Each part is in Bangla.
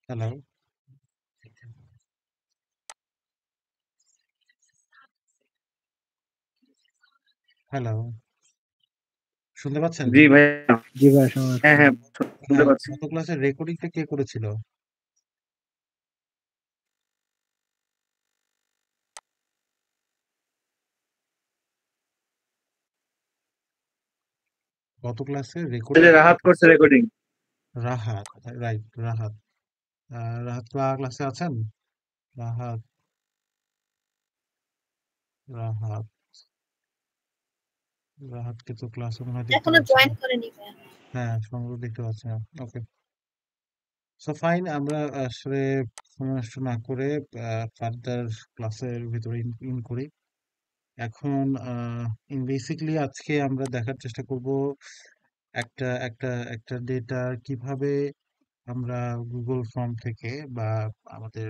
হ্যালো, হ্যালো, শুনতে পাচ্ছেন? জি ভাইয়া। জি ভাই, শোনা হ্যাঁ যাচ্ছে। হ্যাঁ, শুনতে হ্যাঁ, পাচ্ছি। গত ক্লাসের রেকর্ডিংটা কে করেছিল? গত ক্লাসের এই যে রেকর্ডিংটা কে রাহাত করছে করেছিল? রেকর্ডিং। রাহাত, রাইট, রাহাত। রাহাত ক্লাসে আছেন? রাহাত, রাহাত, রাহাতকে তো ক্লাসে মনে হয় দেখতে এখনো পাচ্ছি না। জয়েন করেনি ভাইয়া। হ্যাঁ, সম্ভবত দেখতে পাচ্ছি না। ওকে, সো ফাইন, আমরা আসলে সময় নষ্ট না করে ফার্দার ক্লাসের ভিতরে ইন করি। এখন ইন বেসিকলি আজকে আমরা দেখার চেষ্টা করব একটা একটা একটা ডেটা কিভাবে আমরা গুগল ফর্ম থেকে বা আমাদের,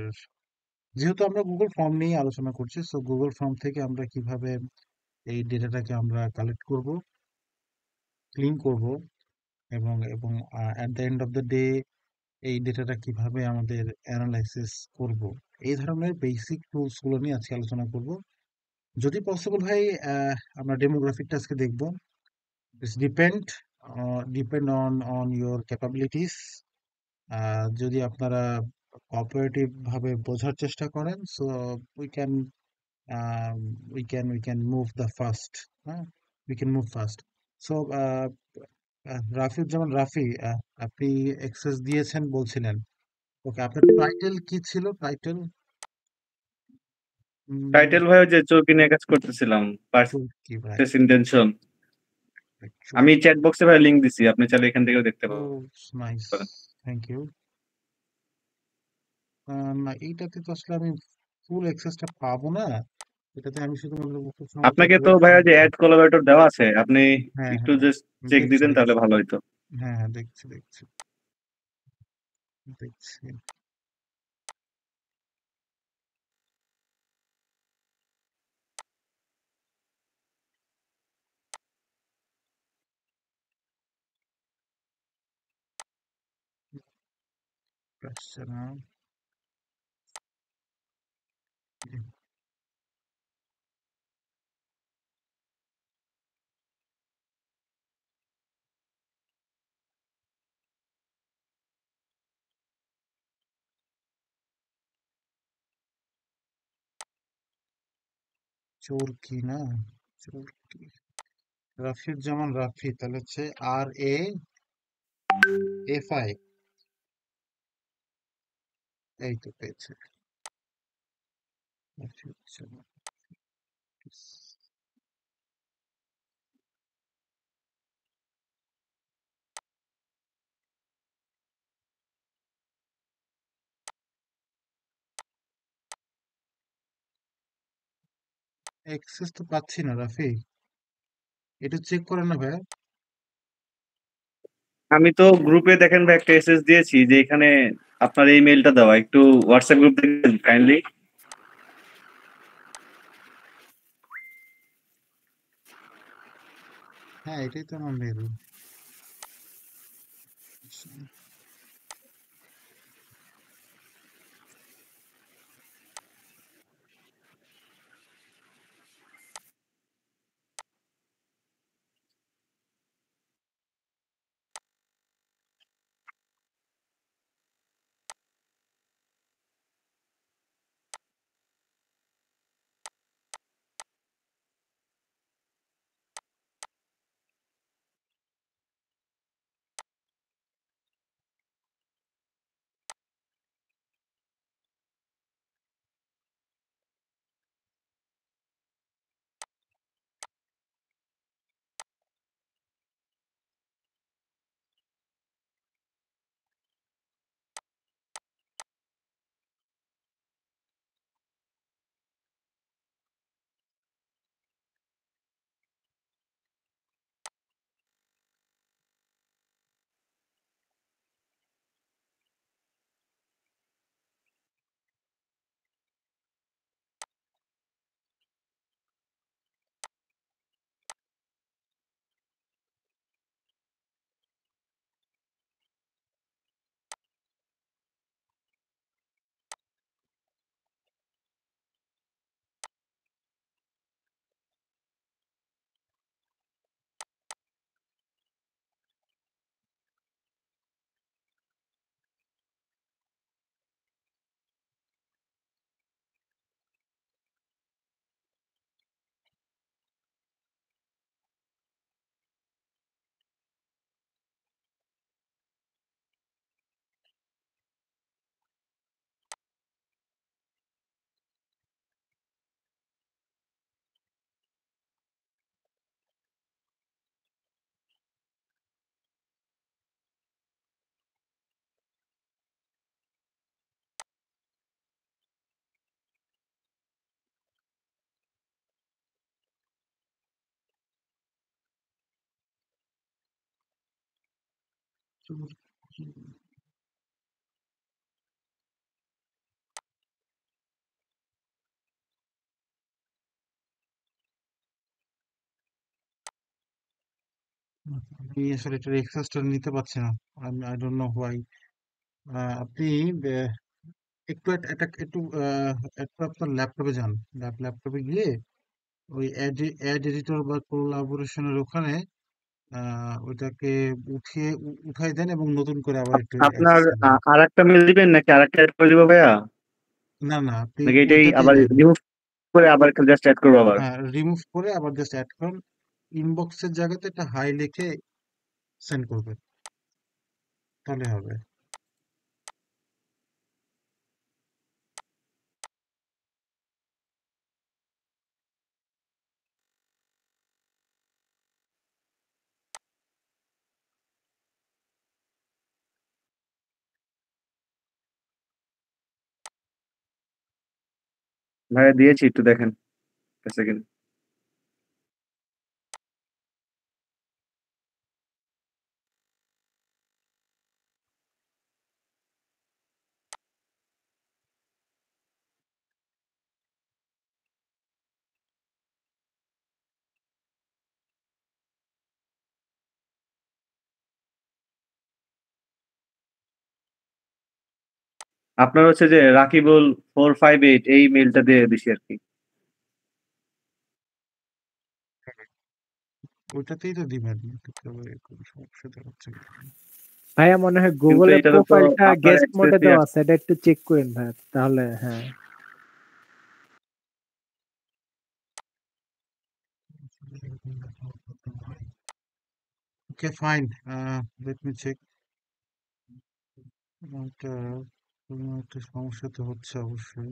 যেহেতু আমরা গুগল ফর্ম নিয়ে আলোচনা করছি, সো গুগল ফর্ম থেকে আমরা কিভাবে এই ডেটাটাকে আমরা কালেক্ট করব, ক্লিন করব, এবং at the end of the day এই ডেটাটা কিভাবে আমাদের অ্যানালাইসিস করব, এই ধরনের বেসিক টুলস গুলো নিয়ে আজকে আলোচনা করব। যদি পসিবল হয় আমরা ডেমোগ্রাফিকটা আজকে দেখব। It's depend on your capabilities. যদি আপনারা কোঅপারেটিভ ভাবে বোঝার চেষ্টা করেন, so we can we can move the fast. হ্যাঁ, we can move fast. So Rafiuzzaman Rafi, আপনি এক্সেস দিয়েছেন বলছিলেন। ওকে, আপনার টাইটেল কি ছিল? টাইটেল টাইটেল ভাই ওই যে চরকি নিয়ে কাজ করতেছিলাম, চরকি ভাই, পারচেস ইন্টেনশন। আমি চরকি। চ্যাট বক্সে ভাই লিংক দিছি, আপনি চাইলে এখান থেকেও দেখতে ও, নাইস, পারেন। Thank you. না, এইটাতে তো আসলে আমি ফুল অ্যাক্সেসটা পাবো না। এটাতে আমি শুধুমাত্র শুধুমাত্র আপনাকে তো বলছি। ভাইয়া যে অ্যাড কোলাবরেটর দেওয়া আছে, আপনি হ্যাঁ, একটু হ্যাঁ, জাস্ট চেক দেখছি দিতেন তাহলে দেখছি। ভালো হইতো। হ্যাঁ, হ্যাঁ, দেখছি দেখছি দেখছি। আসছে না। চরকি না, চরকি। রাফিউজ্জামান রাফি, তাহলে হচ্ছে RAFI। এই তো পেয়েছে। রাফিউজ্জামান অ্যাক্সেস তো পাচ্ছি না রাফি, এটা চেক করেন না ভাইয়া। আমি তো গ্রুপে দেখেন ভাই একটা এসএস দিয়েছি যে এখানে আপনার এই মেইলটা দেওয়া, একটু হোয়াটসঅ্যাপ গ্রুপ দেখবেন কাইন্ডলি। হ্যাঁ, এটাই তো আমার মেল। আমি আসলে এটার এক্সেসটা নিতে পারছি না। I don't know why. আপনি আহ, একটু একটু একটু আপনার ল্যাপটপে যান। ল্যাপটপে গিয়ে ওই অ্যাড এডিটর বা কোলাবোরেশনের ওখানে ওইটাকে উঠাই দেন এবং নতুন করে আবার একটু আপনার অ্যাক্সেস দেন। আরেকটা মেল দিবেন নাকি আরেকটা এড করে দিব ভাইয়া? না না, আপনি নাকি এটাই ওইটাতেই আবার দেন। রিমুভ করে আবার জাস্ট এড করবো আবার? হ্যাঁ, রিমুভ করে আবার জাস্ট অ্যাড করেন। ইনবক্সের জায়গাতে একটা হাই লিখে সেন্ড করবেন, তাহলে হবে। ভাইয়া দিয়েছি, একটু দেখেন একটা সেকেন্ড। আপনার হচ্ছে যে রাকিবুল 458 এই মেলটা দিয়ে দিছি আর কি। ওইটাতেই তো দিবেন, এটাতে আবার কোনো সমস্যা দেখাচ্ছে কেন? ভাইয়া মনে হয় কিন্তু গুগলের এটাতে তো প্রোফাইলটা আপনার গেস্ট মোডে অ্যাক্সেসই দেওয়া আছে। আছে, এটা একটু চেক করেন ভাইয়া, তাহলে হ্যাঁ। Okay fine, let me check. এটা কোনো একটা সমস্যা তো হচ্ছে অবশ্যই।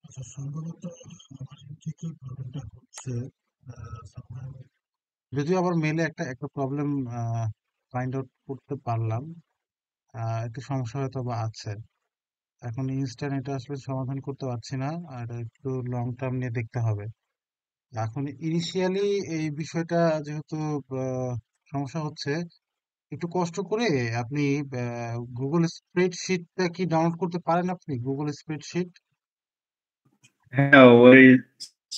আচ্ছা, সম্ভবত আমার থেকেই প্রবলেমটা হচ্ছে। somehow যদিও আবার মেলে একটা একটা প্রবলেম ফাইন্ড আউট করতে পারলাম। একটু সমস্যা হয়তো বা আছে। এখন ইনস্ট্যান্ট এটা আসলে সমাধান করতে পারছি না, আর একটু লং টার্ম নিয়ে দেখতে হবে। এখন ইনিশিয়ালি এই বিষয়টা যেহেতু আহ, সমস্যা হচ্ছে, একটু কষ্ট করে আপনি গুগল স্প্রেডশিটটা কি ডাউনলোড করতে পারেন? আপনি গুগল স্প্রেডশিট, হ্যাঁ, ওই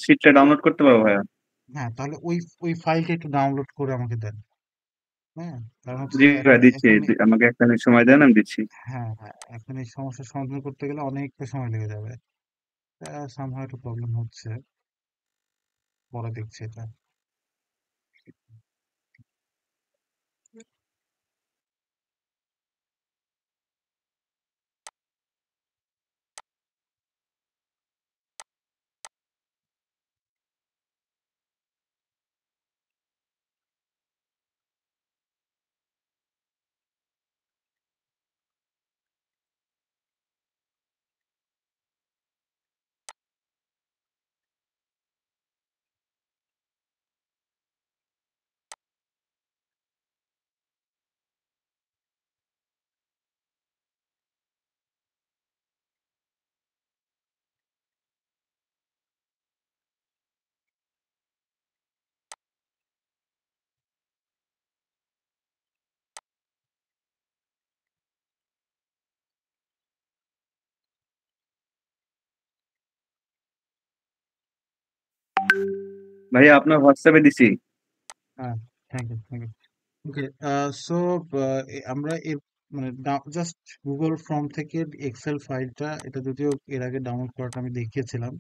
শীটটা ডাউনলোড করতে পারবো ভাইয়া। হ্যাঁ, তাহলে ওই ওই ফাইলটা একটু ডাউনলোড করে আমাকে দেন। হ্যাঁ, কারণ হচ্ছে জি যে ভাইয়া, এখন দিচ্ছি। এখন আমাকে একটা মিনিট সময় দেন, আমি দিচ্ছি। হ্যাঁ হ্যাঁ, এখন এই সমস্যার সমাধান করতে গেলে অনেকটা সময় লেগে যাবে। সামহাও একটু প্রবলেম হচ্ছে, পরে দেখছি এটা। ভাইয়া আপনার হোয়াটসঅ্যাপে দিছি। হ্যাঁ, thank you, thank you. Okay, so আমরা এর মানে জাস্ট গুগল ফর্ম থেকে এক্সেল ফাইলটা, এটা যদিও এর আগে ডাউনলোড করাটা আমি দেখিয়েছিলাম,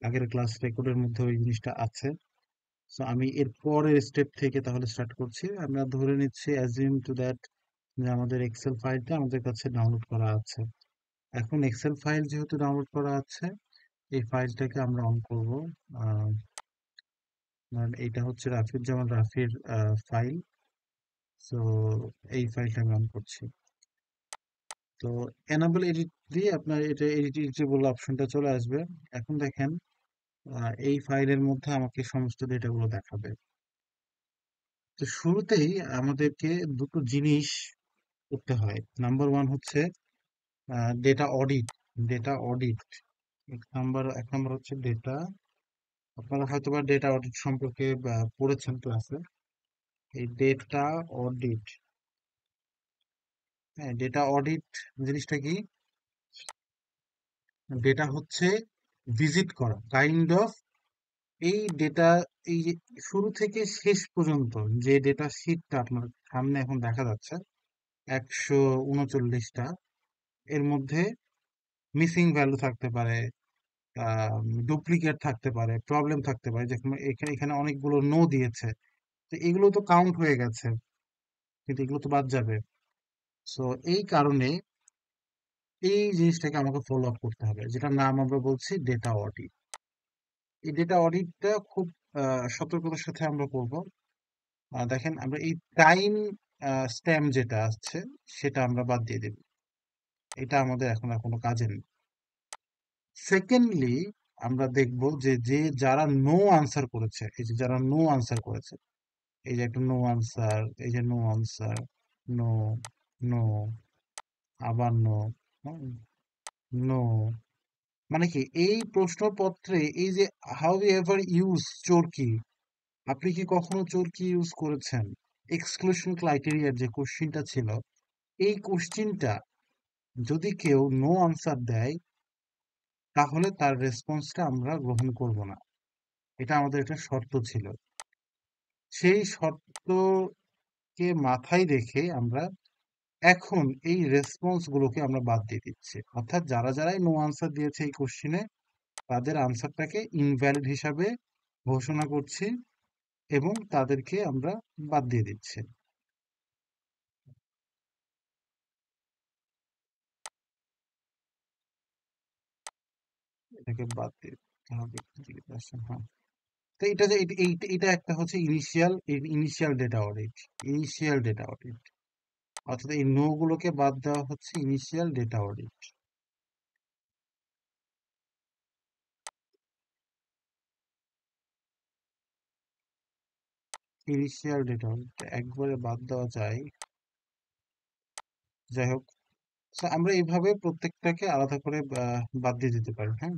আগের ক্লাস রেকর্ডের মধ্যে ওই জিনিসটা আছে। সো আমি এর পরের স্টেপ থেকে তাহলে স্টার্ট করছি। আমরা ধরে নিচ্ছি, অ্যাজিউম টু দ্যাট, যে আমাদের এক্সেল ফাইলটা আমাদের কাছে ডাউনলোড করা আছে। এখন এক্সেল ফাইল যেহেতু ডাউনলোড করা আছে, এই ফাইলটাকে আমরা অন করব। আহ, এইটা হচ্ছে রাফির রাফির ফাইল। সো এই ফাইলটা আমি অন করছি। তো এনাবল এডিট দিয়ে আপনার এটা এডিটেবল অপশনটা চলে আসবে। এখন দেখেন, এই ফাইলের মধ্যে আমাকে সমস্ত ডেটাগুলো দেখাবে। তো শুরুতেই আমাদেরকে দুটো জিনিস করতে হয়। নাম্বার ওয়ান হচ্ছে ডেটা অডিট। ডেটা অডিট এক নাম্বার হচ্ছে ডেটা। আপনারা হয়তোবা ডেটা অডিট সম্পর্কে পড়েছেন ক্লাসে। এই ডেটা অডিট, হ্যাঁ, ডেটা অডিট জিনিসটা কি? ডেটা হচ্ছে ভিজিট করা, কাইন্ড অফ এই ডেটা, এই যে শুরু থেকে শেষ পর্যন্ত যে ডেটা শিটটা আপনার সামনে এখন দেখা যাচ্ছে 139টা, এর মধ্যে মিসিং ভ্যালু থাকতে পারে, ডুপ্লিকেট থাকতে পারে, প্রবলেম থাকতে পারে, যেখানে এখানে এখানে অনেকগুলো নো দিয়েছে। তো এগুলো তো কাউন্ট হয়ে গেছে, কিন্তু এগুলো তো বাদ যাবে। সো এই কারণে এই জিনিসটাকে আমাকে ফলো আপ করতে হবে, যেটার নাম আমরা বলছি ডেটা অডিট। এই ডেটা অডিটটা খুব সতর্কতার সাথে আমরা করব। দেখেন, আমরা এই টাইম স্ট্যাম্প যেটা আসছে সেটা আমরা বাদ দিয়ে দেব, এটা আমাদের এখন আর কোনো কাজে নেই। সেকেন্ডলি, আমরা দেখব যে যারা নো আনসার করেছে, এই যে যারা নো আনসার করেছে, এই যে একটা নো আনসার, এই যে নো আনসার, নো, নো, আবার নো, নো, মানে কি এই প্রশ্নপত্রে এই যে হাউ ইউ এভার ইউজ চোরকি, আপনি কি কখনো চোরকি ইউজ করেছেন, এক্সক্লুশন ক্রাইটেরিয়ার যে কোশ্চিনটা ছিল, এই কোশ্চিনটা যদি কেউ নো আনসার দেয়, তাহলে তার রেসপন্সটা আমরা গ্রহণ করব না। এটা আমাদের একটা শর্ত ছিল। সেই শর্তকে মাথায় রেখে আমরা এখন এই রেসপন্স গুলোকে আমরা বাদ দিয়ে দিচ্ছি। অর্থাৎ যারা যারাই নো আনসার দিয়েছে এই কোশ্চিনে, তাদের আনসারটাকে ইনভ্যালিড হিসাবে ঘোষণা করছি এবং তাদেরকে আমরা বাদ দিয়ে দিচ্ছি। এটাকে বাদ দিয়ে দিতে হবে। হ্যাঁ, তো এটা যে এটা একটা হচ্ছে initial data audit. Initial data audit, অর্থাৎ এই নো গুলোকে বাদ দেওয়া হচ্ছে initial data audit. Initial data audit একবারে বাদ দেওয়া যায়। যাই হোক, so আমরা এইভাবে প্রত্যেকটাকে আলাদা করে বাদ দিয়ে দিতে পারি। হ্যাঁ,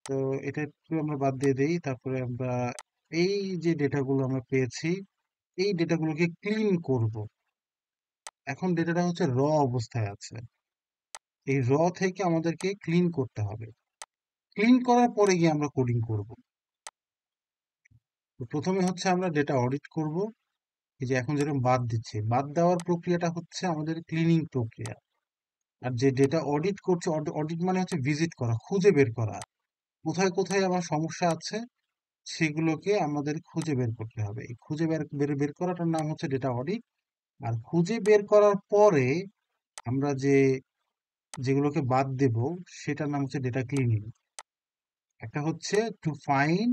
তো এটা একটু আমরা বাদ দিয়ে দিই। তারপরে আমরা এই যে ডেটাগুলো আমরা পেয়েছি, এই ডেটাগুলোকে ক্লিন করব। এখন ডেটাটা হচ্ছে অবস্থায় আছে, এই থেকে আমাদেরকে ক্লিন করতে হবে। ক্লিন করার পরে গিয়ে আমরা কোডিং করব। তো প্রথমে হচ্ছে আমরা ডেটা অডিট করব। এই যে এখন যেরকম বাদ দিচ্ছে, বাদ দেওয়ার প্রক্রিয়াটা হচ্ছে আমাদের ক্লিনিং প্রক্রিয়া। আর যে ডেটা অডিট করছে, অডিট মানে হচ্ছে ভিজিট করা, খুঁজে বের করা, কোথায় কোথায় আমার সমস্যা আছে সেগুলোকে আমাদের খুঁজে বের করতে হবে। এই খুঁজে বের বের বের করাটার নাম হচ্ছে ডেটা অডিট। আর খুঁজে বের করার পরে আমরা যেগুলোকে বাদ দেব, সেটার নাম হচ্ছে ডেটা ক্লিনিং। একটা হচ্ছে to find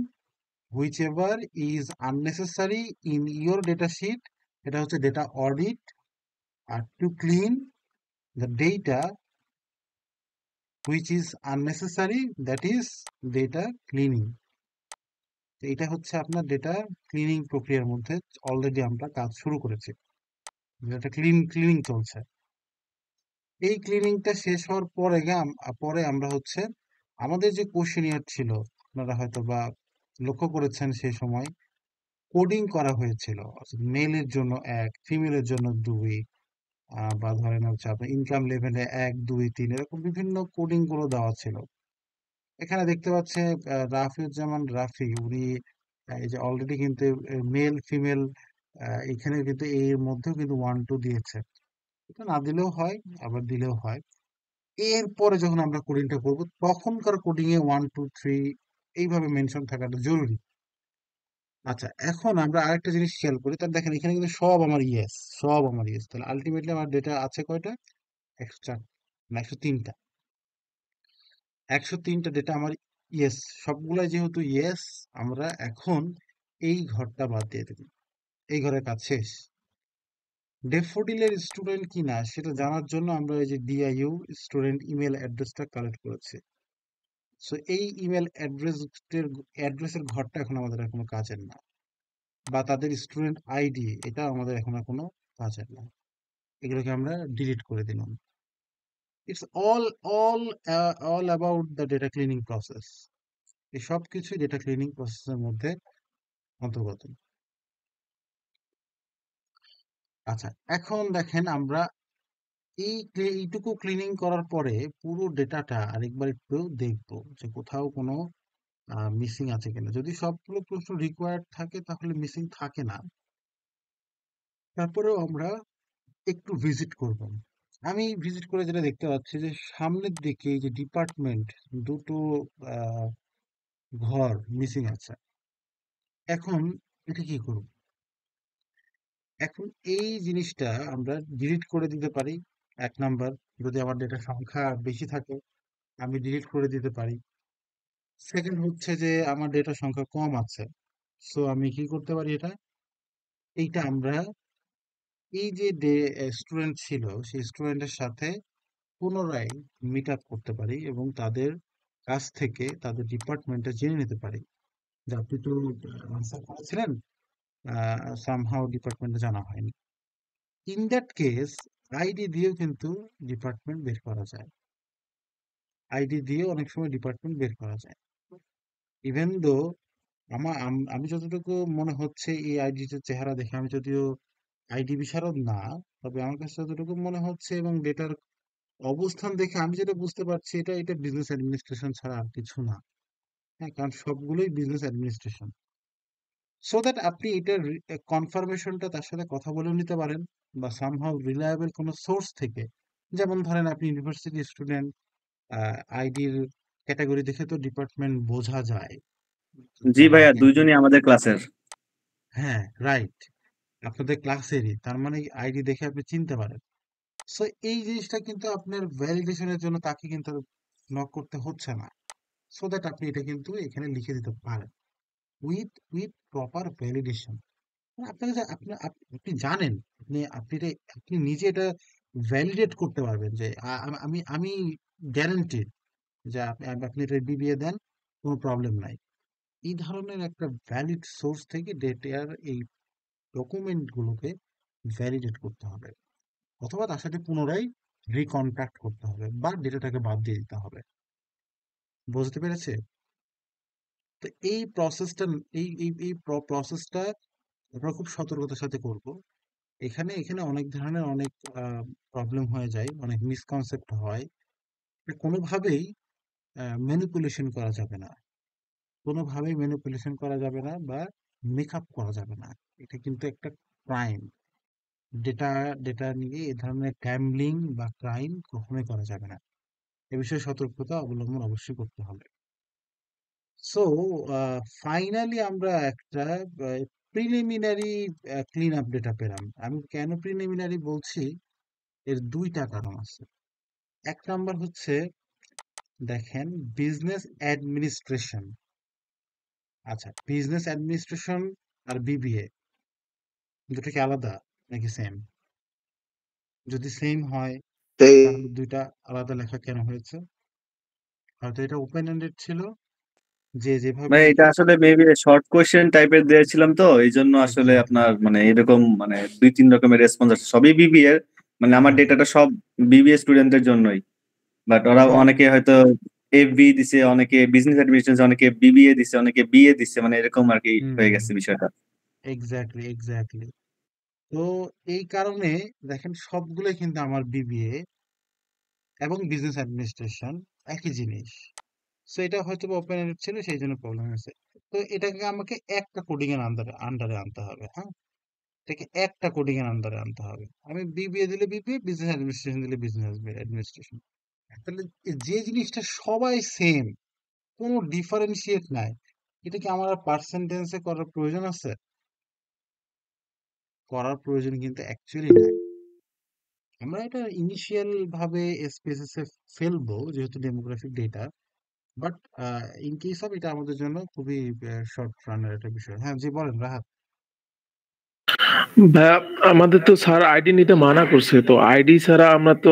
whichever is unnecessary in your data sheet, এটা হচ্ছে ডেটা অডিট। আর to clean the data which is unnecessary, that is data cleaning। তো এটা হচ্ছে আপনার ডেটা ক্লিনিং প্রক্রিয়ার মধ্যে অলরেডি আমরা কাজ শুরু করেছি, যেটা ক্লিনিং চলছে। এই ক্লিনিংটা শেষ হওয়ার পরে আমরা হচ্ছে আমাদের যে কোশ্চেনিয়ার ছিল, আপনারা হয়তো বা লক্ষ্য করেছেন সেই সময় কোডিং করা হয়েছিল। মেলের জন্য 1, ফিমেলের জন্য 2, বা ধরেন হচ্ছে আপনার ইনকাম লেভেলে 1, 2, 3 এরকম বিভিন্ন কোডিং গুলো দেওয়া ছিল। এখানে দেখতে পাচ্ছে রাফিউজ্জামান রাফি, উনি এই যে অলরেডি কিন্তু মেল ফিমেল এখানে কিন্তু এর মধ্যেও কিন্তু 1 2 দিয়েছে। এটা না দিলেও হয়, আবার দিলেও হয়। এরপরে যখন আমরা কোডিংটা করব তখনকার কোডিং এ 1 2 3 এইভাবে মেনশন থাকাটা জরুরি। আচ্ছা, এখন আমরা আরেকটা জিনিস খেয়াল করি। তাহলে দেখেন এখানে কিন্তু সব আমার ইয়েস, সব আমার ইয়েস। তাহলে আলটিমেটলি আমার ডেটা আছে কয়টা? 104 না 103টা। 103টা ডেটা আমার ইয়েস। সবগুলাই যেহেতু ইয়েস, আমরা এখন এই ঘরটা বাদ দিয়ে দেব। এই ঘরের কাজ শেষ। ডেফোডিলের স্টুডেন্ট কিনা সেটা জানার জন্য আমরা এই যে ডিআইইউ স্টুডেন্ট ইমেল অ্যাড্রেসটা কালেক্ট করেছি। সো এই ইমেল অ্যাড্রেসের ঘরটা এখন আমাদের আর কোনো কাজের না, বা তাদের স্টুডেন্ট আইডি এটা আমাদের এখন আর কোনো কাজের না। এগুলোকে আমরা ডিলিট করে দিলাম। It's all about the data cleaning process. এই সব কিছুই ডেটা ক্লিনিং প্রসেসের মধ্যে অন্তর্গত। আচ্ছা, এখন দেখেন আমরা এইটুকু ক্লিনিং করার পরে পুরো ডেটাটা আরেকবার একটু দেখবো যে কোথাও কোনো মিসিং আছে কিনা। যদি সবগুলো প্রশ্ন রিকোয়ার্ড থাকে তাহলে মিসিং থাকে না। তারপরেও আমরা একটু ভিজিট করব। আমি ভিজিট করে যেটা দেখতে পাচ্ছি যে সামনের দিকে এই যে ডিপার্টমেন্ট দুটো আহ, ঘর মিসিং আছে। এখন এটা কি করব? এখন এই জিনিসটা আমরা ডিলিট করে দিতে পারি। 1 নাম্বার, যদি আমার ডেটা সংখ্যা বেশি থাকে আমি ডিলিট করে দিতে পারি। সেকেন্ড হচ্ছে যে আমার ডেটা সংখ্যা কম আছে, সো আমি কি করতে পারি? এইটা আমরা এই যে স্টুডেন্ট ছিল সেই স্টুডেন্টের সাথে পুনরায় মিট আপ করতে পারি এবং তাদের কাছ থেকে তাদের ডিপার্টমেন্টে জেনে নিতে পারি যে আপনি তো আনসার করেছিলেন, সামহাও ডিপার্টমেন্টে জানা হয়নি। ইন দ্যাট কেস আইডি দিয়েও কিন্তু ডিপার্টমেন্ট বের করা যায়। আইডি দিয়ে অনেক সময় ডিপার্টমেন্ট বের করা যায়। ইভেন দো আমি যতটুকু মনে হচ্ছে এই আইডিটার চেহারা দেখে, আমি যদিও আইডি বিশারদ না, তবে আমার কাছে যতটুকু মনে হচ্ছে এবং ডেটার অবস্থান দেখে আমি যেটা বুঝতে পারছি এটা এটা বিজনেস অ্যাডমিনিস্ট্রেশন ছাড়া আর কিছু না। হ্যাঁ, কারণ সবগুলোই বিজনেস অ্যাডমিনিস্ট্রেশন। সো দ্যাট আপনি এটার কনফার্মেশনটা তার সাথে কথা বলেও নিতে পারেন, বা সামহাউ রিলায়েবল কোনো সোর্স থেকে। যেমন ধরেন আপনি ইউনিভার্সিটি স্টুডেন্ট, আইডির ক্যাটাগরি দেখে তো ডিপার্টমেন্ট বোঝা যায় জি যারা ভাইয়া, আগে। দুইজনই আমাদের ক্লাসের। হ্যাঁ, রাইট। আপনাদের ক্লাসেরই, তার মানে আইডি দেখে আপনি চিনতে পারেন। সো এই জিনিসটা কিন্তু আপনার ভ্যালিডেশনের জন্য তাকে কিন্তু নক করতে হচ্ছে না। সো দ্যাট আপনি এটা কিন্তু এখানে লিখে দিতে পারেন উইথ প্রপার ভ্যালিডেশন। আপনাকে আপনি জানেন, আপনি নিজে এটা ভ্যালিডেট করতে পারবেন যে আমি গ্যারান্টিড যে আপনি এটা বিবিএ দেন, কোনো প্রবলেম নাই। এই ধরনের একটা ভ্যালিড সোর্স থেকে ডেটার এই ডকুমেন্ট গুলোকে ভ্যালিডেট করতে হবে, অথবা তার সাথে পুনরায় রিকন্ট্যাক্ট করতে হবে বা ডেটাটাকে বাদ দিয়ে দিতে হবে। বুঝতে পেরেছে? তো এই প্রসেসটা এই প্রসেসটা আমরা খুব সতর্কতার সাথে করব। এখানে অনেক ধরনের অনেক প্রবলেম হয়ে যায়, অনেক মিসকনসেপ্ট হয়। কোনোভাবেই ম্যানিপুলেশন করা যাবে না, কোনোভাবেই ম্যানিপুলেশন করা যাবে না বা মেকআপ করা যাবে না। এটা কিন্তু একটা ক্রাইম। ডেটা ডেটা নিয়ে এ ধরনের গ্যাম্বলিং বা ক্রাইম কখনোই করা যাবে না। এ বিষয়ে সতর্কতা অবলম্বন অবশ্যই করতে হবে। সো ফাইনালি আমরা একটা প্রিলিমিনারি ক্লিন আপ ডেটা পেলাম। আমি কেন প্রিলিমিনারি বলছি, এর দুইটা কারণ আছে। 1 নাম্বার হচ্ছে, দেখেন, বিজনেস অ্যাডমিনিস্ট্রেশন। আচ্ছা, বিজনেস অ্যাডমিনিস্ট্রেশন আর বিবিএ দুটো কি আলাদা নাকি সেম? যদি সেম হয় তাহলে দুইটা আলাদা লেখা কেন হয়েছে? হয়তো এটা ওপেন এন্ডেড ছিল, যে যেভাবে ভাই এটা লিখুক। আসলে মেবি শর্ট কোয়েশ্চেন টাইপের দিয়েছিলাম, তো এই জন্য আসলে এক্স্যাক্টলি। আপনার মানে এরকম মানে 2-3 রকমের রেসপন্স আসছে, সবই বিবিএ। মানে আমার হ্যাঁ, ডেটাটা সব বিবিএ স্টুডেন্টদের জন্যই, বাট ওরা সব। অনেকে হয়তো এফবি দিছে, অনেকে বিজনেস অ্যাডমিনিস্ট্রেশন, অনেকে বিবিএ দিছে, অনেকে বিএ দিছে, মানে এরকম আর কি হুম, হয়ে গেছে বিষয়টা। Exactly, exactly. তো এই কারণে দেখেন সবগুলোই কিন্তু আমার বিবিএ এবং বিজনেস অ্যাডমিনিস্ট্রেশন একই জিনিস। সো এটা হয়তো বা ওপেন এন্ডেড ছিল, সেই জন্য প্রবলেম হয়েছে। তো এটাকে আমাকে একটা কোডিং এর আন্ডারে আন্ডারে আনতে হবে, হ্যাঁ? এটাকে একটা কোডিং এর আন্ডারে আনতে হবে। আমি বিবিএ দিলে বিবিএ, বিজনেস অ্যাডমিনিস্ট্রেশন দিলে বিজনেস অ্যাডমিনিস্ট্রেশন। তাহলে যে জিনিসটা সবাই সেম, কোনো ডিফারেন্সিয়েট নাই, এটা কি আমার আর পার্সেন্টেন্সে করার প্রয়োজন আছে? করার প্রয়োজন কিন্তু অ্যাকচুয়ালি নাই। আমরা এটা ইনিশিয়াল ভাবে স্পেসিস এ ফেলবো যেহেতু demographic data, but in case of এটা আমাদের জন্য খুবই শর্ট রানের একটা বিষয়। হ্যাঁ, জি বলেন রাহাত। ভাইয়া, আমাদের তো স্যার আইডি নিতে মানা করছে, তো আইডি ছাড়া আমরা তো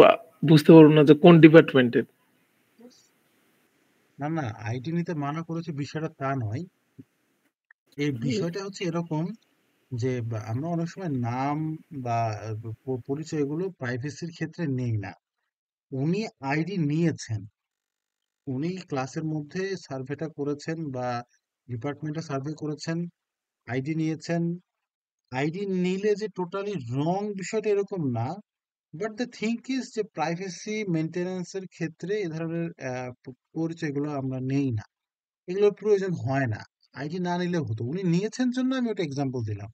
বুঝতে পারবো না যে কোন ডিপার্টমেন্টের। না না, আইডি নিতে মানা করেছে বিষয়টা তা নয়। এই বিষয়টা হচ্ছে এরকম যে আমরা অনেক সময় নাম বা পরিচয় এগুলো প্রাইভেসির ক্ষেত্রে নেই না। উনি আইডি নিয়েছেন, উনি ক্লাসের মধ্যে সার্ভেটা করেছেন বা ডিপার্টমেন্টে সার্ভে করেছেন, আইডি নিয়েছেন। আইডি নিলে যে টোটালি রং বিষয়টা এরকম না, বাট দ্য থিঙ্ক ইজ যে প্রাইভেসি মেনটেন্যান্স এর ক্ষেত্রে এ ধরনের পরিচয়গুলো আমরা নেই না, এগুলোর প্রয়োজন হয় না। আইডি না নিলেও হতো, উনি নিয়েছেন জন্য আমি ওটা এক্সাম্পল দিলাম।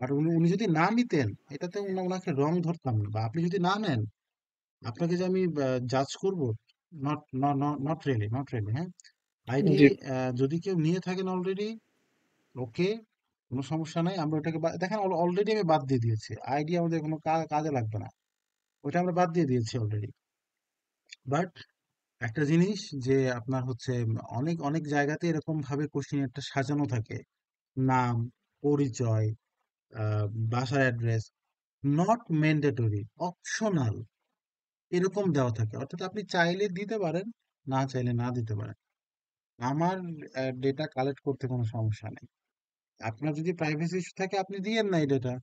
আর উনি উনি যদি না নিতেন এটাতে ওনাকে রং ধরতাম না, বা আপনি যদি না নেন আপনাকে যে আমি জাজ করব, not not really, not really, হ্যাঁ। আইডি জি। যদি কেউ নিয়ে থাকেন অলরেডি, ওকে, কোনো সমস্যা নাই, আমরা ওটাকে দেখেন অলরেডি আমি বাদ দিয়ে দিয়েছি, আইডি আমাদের কোনো কাজে লাগবে না, ওটা আমরা বাদ দিয়ে দিয়েছি অলরেডি। বাট একটা জিনিস যে আপনার হচ্ছে অনেক অনেক জায়গাতে এরকম ভাবে কোশ্চেনারটা সাজানো থাকে, নাম, পরিচয়, বাসার অ্যাড্রেস, নট ম্যান্ডেটরি, অপশনাল, এরকম দেওয়া থাকে। অর্থাৎ আপনি চাইলে দিতে পারেন, না চাইলে না দিতে পারেন। আমার ডেটা কালেক্ট করতে কোনো সমস্যা নেই। আপনার যদি প্রাইভেসি ইস্যু থাকে আপনি দিয়েন না এই ডেটা।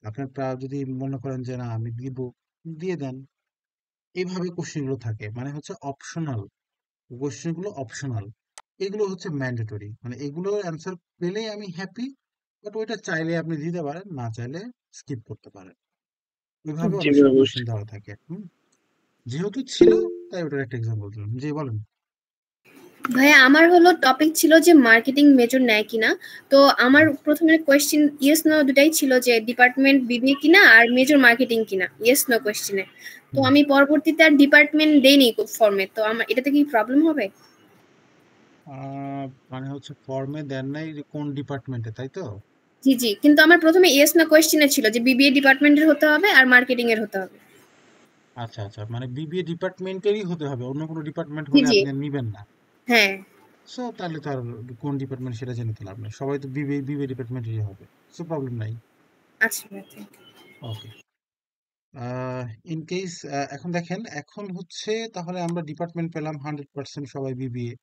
আপনার যদি মনে করেন যে না আমি দিব, দিয়ে দেন। এইভাবে কোশ্চেন গুলো থাকে, মানে হচ্ছে অপশনাল, কোশ্চেন গুলো অপশনাল, এগুলো হচ্ছে ম্যান্ডেটরি, মানে এগুলোর অ্যান্সার পেলেই আমি হ্যাপি। বাট ওইটা চাইলে আপনি দিতে পারেন, না চাইলে স্কিপ করতে পারেন। ওইভাবে জি অনেক ভাইয়া, সময় কোশ্চেন বুঝছি। দেওয়া থাকে। যেহেতু ছিল তাই ওটার একটা এক্সাম্পল দিলাম। জি বলেন। ভাইয়া আমার হলো টপিক ছিল যে মার্কেটিং মেজর নেয় কিনা। তো আমার প্রথমে কোয়েশ্চেন ইয়েস নো দুটাই ছিল যে ডিপার্টমেন্ট বিবিএ কিনা আর মেজর মার্কেটিং কিনা, ইয়েস নো কোয়েশ্চেনে। তো হুম। আমি পরবর্তীতে আর ডিপার্টমেন্ট দেইনি ফর্মে, তো আমার এটাতে কি প্রবলেম হবে? মানে হচ্ছে ফর্মে দেন নাই যে কোন ডিপার্টমেন্টে, তাই তো? জি জি, কিন্তু আমার প্রথমে ইয়েস নো কোয়েশ্চেনে ছিল যে বিবিএ ডিপার্টমেন্টের হতে হবে আর মার্কেটিং এর হতে হবে। আচ্ছা আচ্ছা, মানে বিবিএ ডিপার্টমেন্টেরই হতে হবে, অন্য কোনো ডিপার্টমেন্ট জি হলে জি। আপনি আর নিবেন না। হ্যাঁ। সো তাহলে তো আর কোন ডিপার্টমেন্ট সেটা জেনে তো লাভ নেই, সবাই তো বিবিএ বিবিএ ডিপার্টমেন্টেরই হবে। সো প্রবলেম নাই। আচ্ছা ভাইয়া, thank you. Okay. In case এখন দেখেন, এখন হচ্ছে তাহলে আমরা ডিপার্টমেন্ট পেলাম 100% সবাই বিবিএ।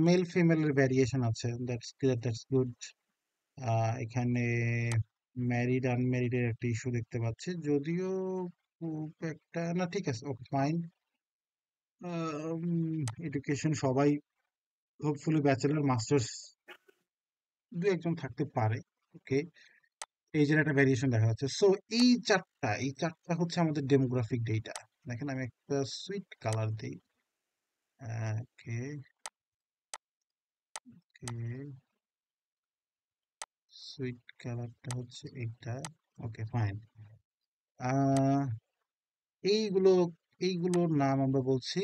মেল ফিমেলের ভ্যারিয়েশন আছে, দ্যাটস গুড। এখানে ম্যারিড আনম্যারিডের একটা ইস্যু দেখতে পাচ্ছি, যদিও খুব একটা না, ঠিক আছে, ওকে ফাইন। এডুকেশন সবাই হোপফুলি ব্যাচেলর মাস্টার্স দু একজন থাকতে পারে। ওকে, এই যে একটা ভ্যারিয়েশন দেখা যাচ্ছে। সো এই চারটা হচ্ছে আমাদের ডেমোগ্রাফিক ডেটা। দেখেন আমি একটা সুইট কালার দিই। ওকে, সুইট কালারটা হচ্ছে এইটা। Okay fine. এইগুলো এইগুলোর নাম আমরা বলছি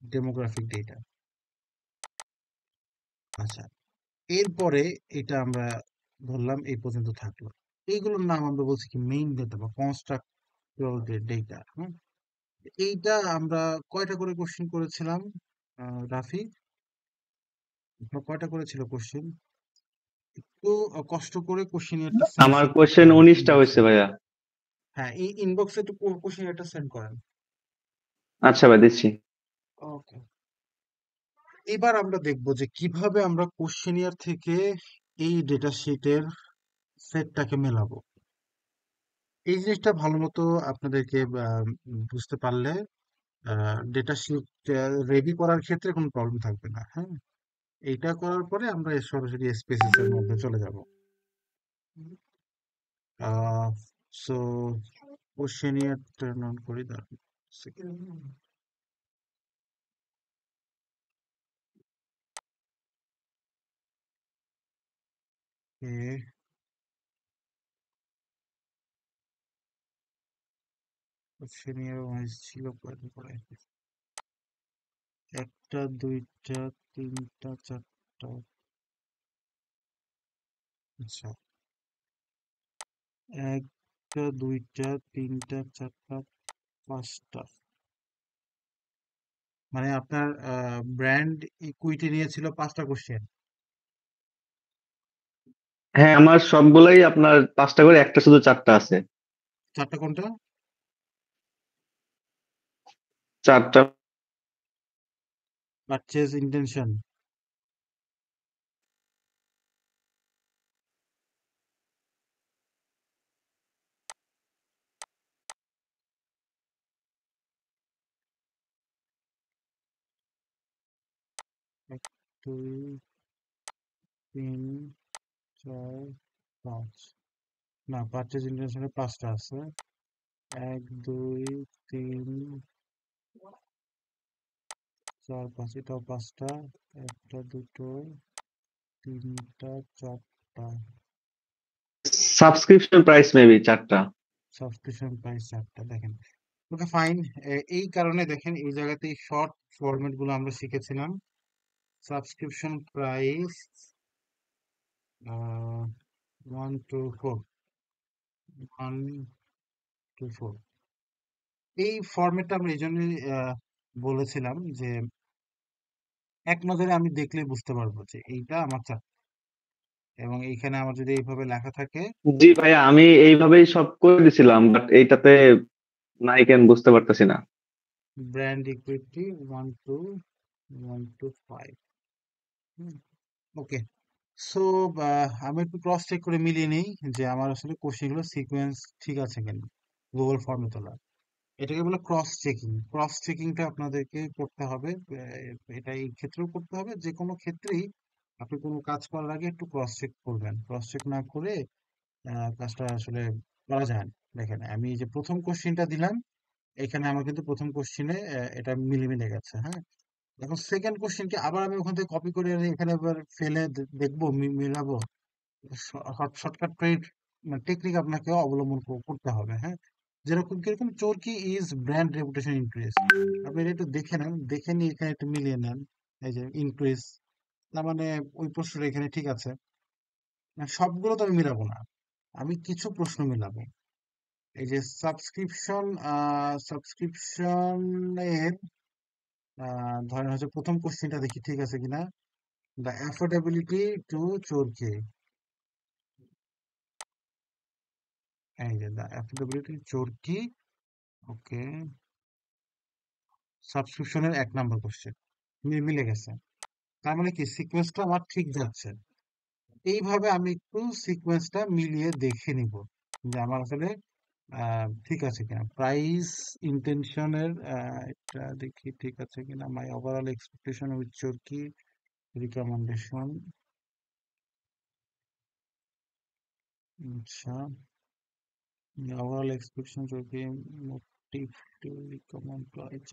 ডেমোগ্রাফিক ডেটা। আচ্ছা, এরপরে এটা আমরা ধরলাম এই পর্যন্ত থাকলো। এইগুলোর নাম আমরা বলছি কি মেইন ডেটা বা কনস্ট্রাকচুয়াল ডেটা। হুম, এইটা আমরা কয়টা করে কোশ্চেন করেছিলাম? রাফি, আপনার কয়টা করেছিল কোশ্চেন? একটু কষ্ট করে কোশ্চেনিয়ারটা সেন্ড আমার কোশ্চেন করেন 19টা ইনবক্সে। হয়েছে ভাইয়া। হ্যাঁ, এই ইনবক্সে একটু কোশ্চেনিয়ারটা সেন্ড করেন। আচ্ছা ভাই, দিচ্ছি। ওকে, এবার আমরা দেখব যে কিভাবে আমরা কোশ্চেনিয়ার থেকে এই ডেটা শিটের সেটটাকে মেলাবো। এই জিনিসটা ভালো মতো আপনাদেরকে বুঝতে পারলে ডেটা শিট রেডি করার ক্ষেত্রে কোনো প্রবলেম থাকবে না, হ্যাঁ। এইটা করার পরে আমরা সরাসরি স্পেসিস এর মধ্যে চলে যাব। সো কোশ্চেনিয়ার টার্ন অন করি, দাঁড়ান second। সিনিয়র ওয়াইজ ছিল পরে একটা দুইটা তিনটা চারটা, আচ্ছা একটা দুইটা তিনটা চারটা পাঁচটা, মানে আপনার ব্র্যান্ড ইকুইটি নিয়েছিল 5টা কোশ্চেন। হ্যাঁ, আমার সবগুলাই আপনার 5টা করে, একটা শুধু 4টা আছে। 4টা কোনটা? 4টা। পারচেজ ইন্টেনশন, এক দুই তিন চার পাঁচ, না পারচেজ ইন্টেনশনে 5টা আছে, 1 2 3 4 5, এটাও 5টা, একটা দুটো তিনটা চারটা, সাবস্ক্রিপশন প্রাইস মেবি 4টা। সাবস্ক্রিপশন প্রাইস 4টা। দেখেন, ওকে ফাইন। এই কারণে দেখেন এই জায়গাতে শর্ট ফরম্যাট গুলো আমরা শিখেছিলাম। সাবস্ক্রিপশন প্রাইস 1 2 4, 1 2 4, এই ফরম্যাটটা আমরা এই জন্যই বলেছিলাম যে এক নজরে আমি দেখলে বুঝতে পারবো যে এইটা আমার চাপ, এবং এইখানে আমার যদি এইভাবে লেখা থাকে জি ভাইয়া, আমি এইভাবেই সব করে দিছিলাম, বাট এইটাতে নাই কেন বুঝতে পারতেছি না। ব্র্যান্ড ইকুইটি 1 2 1 2 5, ওকে। সো আমি একটু ক্রস চেক করে মিলিয়ে নিই যে আমার আসলে কোশ্চেনগুলো সিকোয়েন্স ঠিক আছে কিনা গুগল ফর্মে তোলা। এটাকে বলে ক্রস চেকিং। ক্রস চেকিংটা আপনাদেরকে করতে হবে, এটা এই ক্ষেত্রেও করতে হবে, যে কোনো ক্ষেত্রেই আপনি কোনো কাজ করার আগে একটু ক্রস চেক করবেন। ক্রস চেক না করে কাজটা আসলে করা যায় না। দেখেন আমি যে প্রথম কোশ্চেনটা দিলাম, এখানে আমার কিন্তু প্রথম কোশ্চেনে এটা মিলে গেছে, হ্যাঁ। এখন সেকেন্ড কোশ্চেনকে আবার আমি ওখান থেকে কপি করে এনে এখানে আবার ফেলে দেখবো মিলাবো। শর্টকাট মানে টেকনিক আপনাকে অবলম্বন করতে হবে, হ্যাঁ। যেরকম কিরকম চরকি ইজ ব্র্যান্ড রেপুটেশন ইনক্রিজ, আপনি এটা একটু দেখে নেন, দেখে নিয়ে এখানে একটু মিলিয়ে নেন। এই যে ইনক্রিজ, তার মানে ওই প্রশ্নটা এখানে ঠিক আছে। মানে সবগুলো তো আমি মিলাবো না, আমি কিছু প্রশ্ন মিলাবো। এই যে সাবস্ক্রিপশনের ধরেন হচ্ছে প্রথম কোশ্চেনটা দেখি ঠিক আছে কিনা। দ্য অ্যাফোর্ডেবিলিটি টু চোরকে, এই যে দ্য অ্যাফোর্ডেবিলিটি চোরকি, ওকে, সাবস্ক্রিপশনের 1 নম্বর কোশ্চেন মিলে গেছে। তার মানে কি সিকোয়েন্সটা আমার ঠিক যাচ্ছে। এইভাবে আমি একটু সিকোয়েন্সটা মিলিয়ে দেখে নিব যে আমার আসলে ঠিক আছে কিনা। প্রাইস ইন্টেনশনের এটা দেখি ঠিক আছে কিনা। My overall expectation with Chorki recommendation, আচ্ছা, overall expectation Chorki motive to recommend price,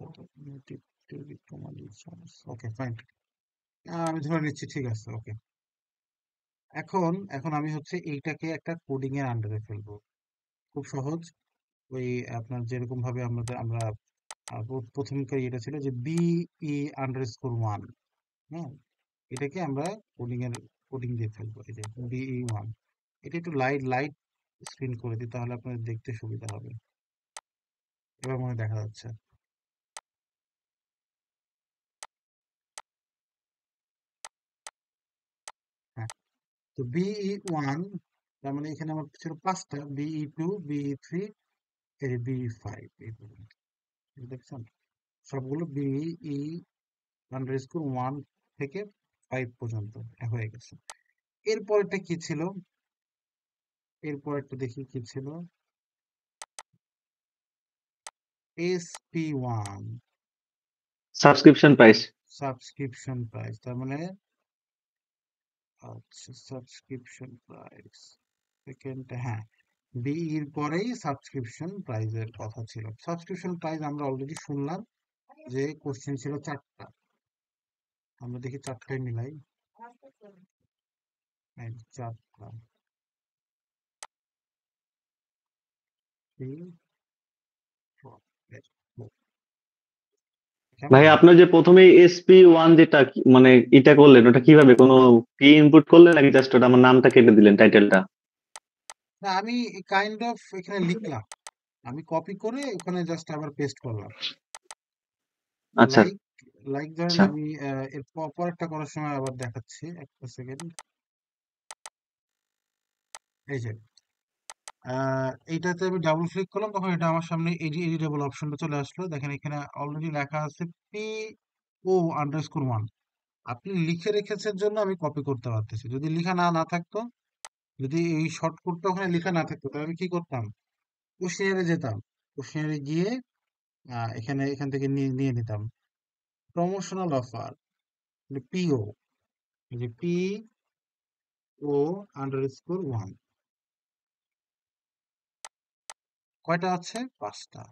motive to recommendation, okay fine. আমি ধরে নিচ্ছি ঠিক আছে, ওকে। এখন এখন আমি হচ্ছে এইটাকে একটা কোডিং এর আন্ডারে ফেলবো। খুব সহজ। ওই আপনার যেরকম ভাবে আমরা প্রথমকার এটা ছিল যে BE_1, হ্যাঁ, এটাকে আমরা কোডিং দিয়ে ফেলবো। এই যে BE1, এটা একটু লাইট লাইট স্ক্রিন করে দিই, তাহলে আপনার দেখতে সুবিধা হবে। এবার মনে হয় দেখা যাচ্ছে। হ্যাঁ, তো BE1, তার মানে এখানে আমার ছিল 5টা, BE2 BE3 এই যে BE5, এই পর্যন্ত দেখছেন সবগুলো BE_1 থেকে 5 পর্যন্ত হয়ে গেছে। এরপরটা কি ছিল, এরপরটা দেখি কি ছিল, SP1, subscription price. Subscription price, তার মানে আচ্ছা সাবস্ক্রিপশন প্রাইস সেকেন্ড, হ্যাঁ, বিই এর পরেই সাবস্ক্রিপশন প্রাইসের কথা ছিল। সাবস্ক্রিপশন প্রাইস আমরা অলরেডি শুনলাম যে কোশ্চেন ছিল 4টা, আমরা দেখি 4টায় মিলাই। এই 4টা 3 4 ভাই কেমন? আপনার যে প্রথমে SP1 যেটা মানে এটা করলেন ওটা কিভাবে কোনো কি ইনপুট করলেন নাকি জাস্ট ওটা আমার নামটা কেটে দিলেন টাইটেলটা? না, আমি কাইন্ড অফ এখানে লিখলাম, আমি কপি করে ওখানে জাস্ট আবার পেস্ট করলাম। আচ্ছা লাইক লাইক ধরেন আচ্ছা। আমি এর পরেরটা করার সময় আবার দেখাচ্ছি, একটা সেকেন্ড। এই যে এইটাতে আমি ডাবল ক্লিক করলাম, তখন এটা আমার সামনে এডিটেবল অপশনটা চলে আসলো। দেখেন এখানে অলরেডি লেখা আছে PO_1। আপনি লিখে রেখেছেন জন্য আমি কপি করতে পারতেছি। যদি লিখা না থাকতো, যদি এই শর্টকাটটা ওখানে লেখা না থাকতো, তাহলে আমি কি করতাম? কোশ্চেনারে যেতাম, কোশ্চেনারে গিয়ে এখান থেকে নিয়ে নিতাম প্রমোশনাল অফার, PO, এই যে PO_1। কয়টা আছে? 5টা।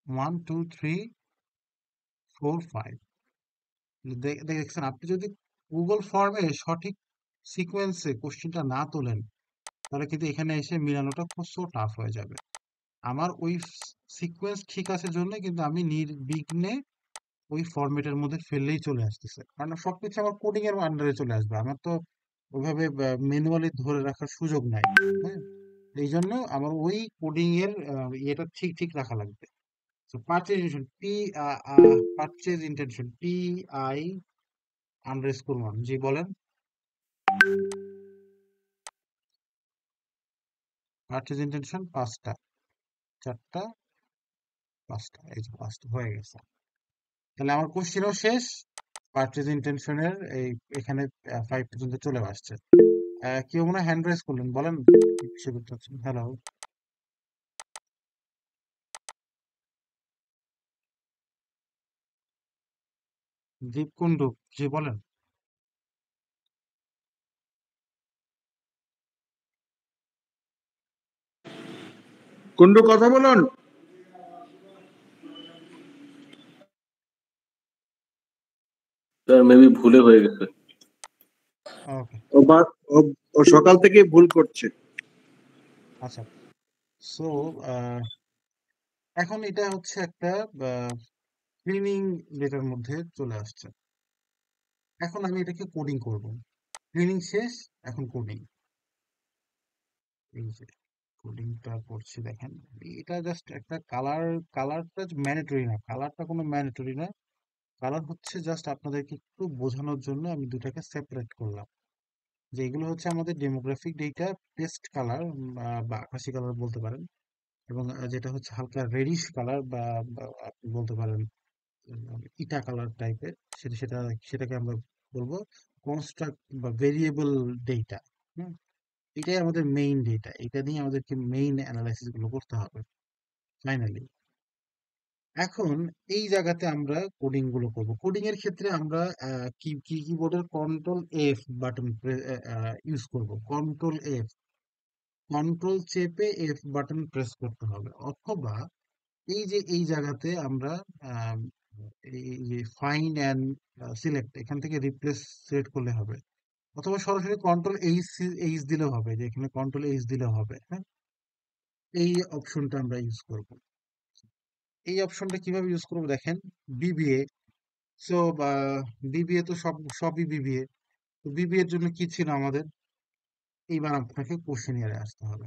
1 2 3 4 5। দেখছেন, আপনি যদি গুগল ফর্মে সঠিক সিকোয়েন্সে কোশ্চেনটা না তোলেন, তাহলে কিন্তু এখানে এসে মিলানোটা খুব টাফ হয়ে যাবে। আমার ওই সিকোয়েন্স ঠিক আছে জন্য কিন্তু আমি নির্বিঘ্নে ওই ফরম্যাটের মধ্যে ফেললেই চলে আসতেছে, কারণ সবকিছু আমার কোডিং এর আন্ডারে চলে আসবে। আমার তো ওইভাবে ম্যানুয়ালি ধরে রাখার সুযোগ নাই। হ্যাঁ, এই জন্য আমার ওই কোডিং এর ইয়েটা ঠিক রাখা লাগবে। Purchase intention PI_1। জি বলেন। পারচেজ ইন্টেনশন 5টা, 4টা, 5টা, এই যে 5টা হয়ে গেছে। তাহলে আমার কোশ্চেনও শেষ, পারচেজ ইন্টেনশনের এখানে 5 পর্যন্ত চলে আসছে। কেউ মনে হয় হ্যান্ড রেজ করলেন, বলেন কি বিষয় করতে চাচ্ছেন। হ্যালো, দীপকুণ্ডু, জি বলেন। কুন্ডু কথা বলুন। স্যার মেবি ভুলে হয়ে গেছে। ওকে, ও ও সকাল থেকে ভুল করছে। আচ্ছা। সো এখন এটা হচ্ছে একটা ক্লিনিং ডেটার মধ্যে চলে আসছে। এখন আমি এটাকে কোডিং করব। ক্লিনিং শেষ, এখন কোডিং। এই যে কোডিংটা করছি, দেখেন এটা জাস্ট একটা কালারটা ম্যান্ডেটরি না, কালারটা কোনো ম্যান্ডেটরি না। কালার হচ্ছে জাস্ট আপনাদেরকে একটু বোঝানোর জন্য আমি দুটাকে সেপারেট করলাম, যে এগুলো হচ্ছে আমাদের ডেমোগ্রাফিক ডেটা, পেস্ট কালার বা আকাশি কালার বলতে পারেন, এবং যেটা হচ্ছে হালকা রেডিশ কালার বা আপনি বলতে পারেন ইটা কালার টাইপের, সেটাকে আমরা বলবো কনস্ট্রাক্ট বা ভেরিয়েবল ডেটা। হুম, এটাই আমাদের মেইন ডেটা, এটা নিয়ে আমাদেরকে মেইন অ্যানালাইসিস গুলো করতে হবে ফাইনালি। এখন এই জায়গাতে আমরা কোডিং গুলো করব। কোডিং এর ক্ষেত্রে আমরা কিবোর্ডের কন্ট্রোল F বাটন ইউজ করব। কন্ট্রোল চেপে F বাটন প্রেস করতে হবে, অথবা এই জায়গাতে আমরা আম, এই যে ফাইন্ড অ্যান্ড সিলেক্ট, এখান থেকে রিপ্লেস সিলেক্ট করলে হবে, অথবা সরাসরি কন্ট্রোল H দিলেও হবে, যে এখানে কন্ট্রোল H দিলেও হবে। হ্যাঁ, এই অপশনটা আমরা ইউজ করব। এই অপশনটা কিভাবে ইউজ করব দেখেন, বিবিএ। সো বিবিএ তো সবই বিবিএ। তো বিবিএ এর জন্য কি ছিল আমাদের? এইবার আপনাকে কোশ্চেনিয়ারে আসতে হবে।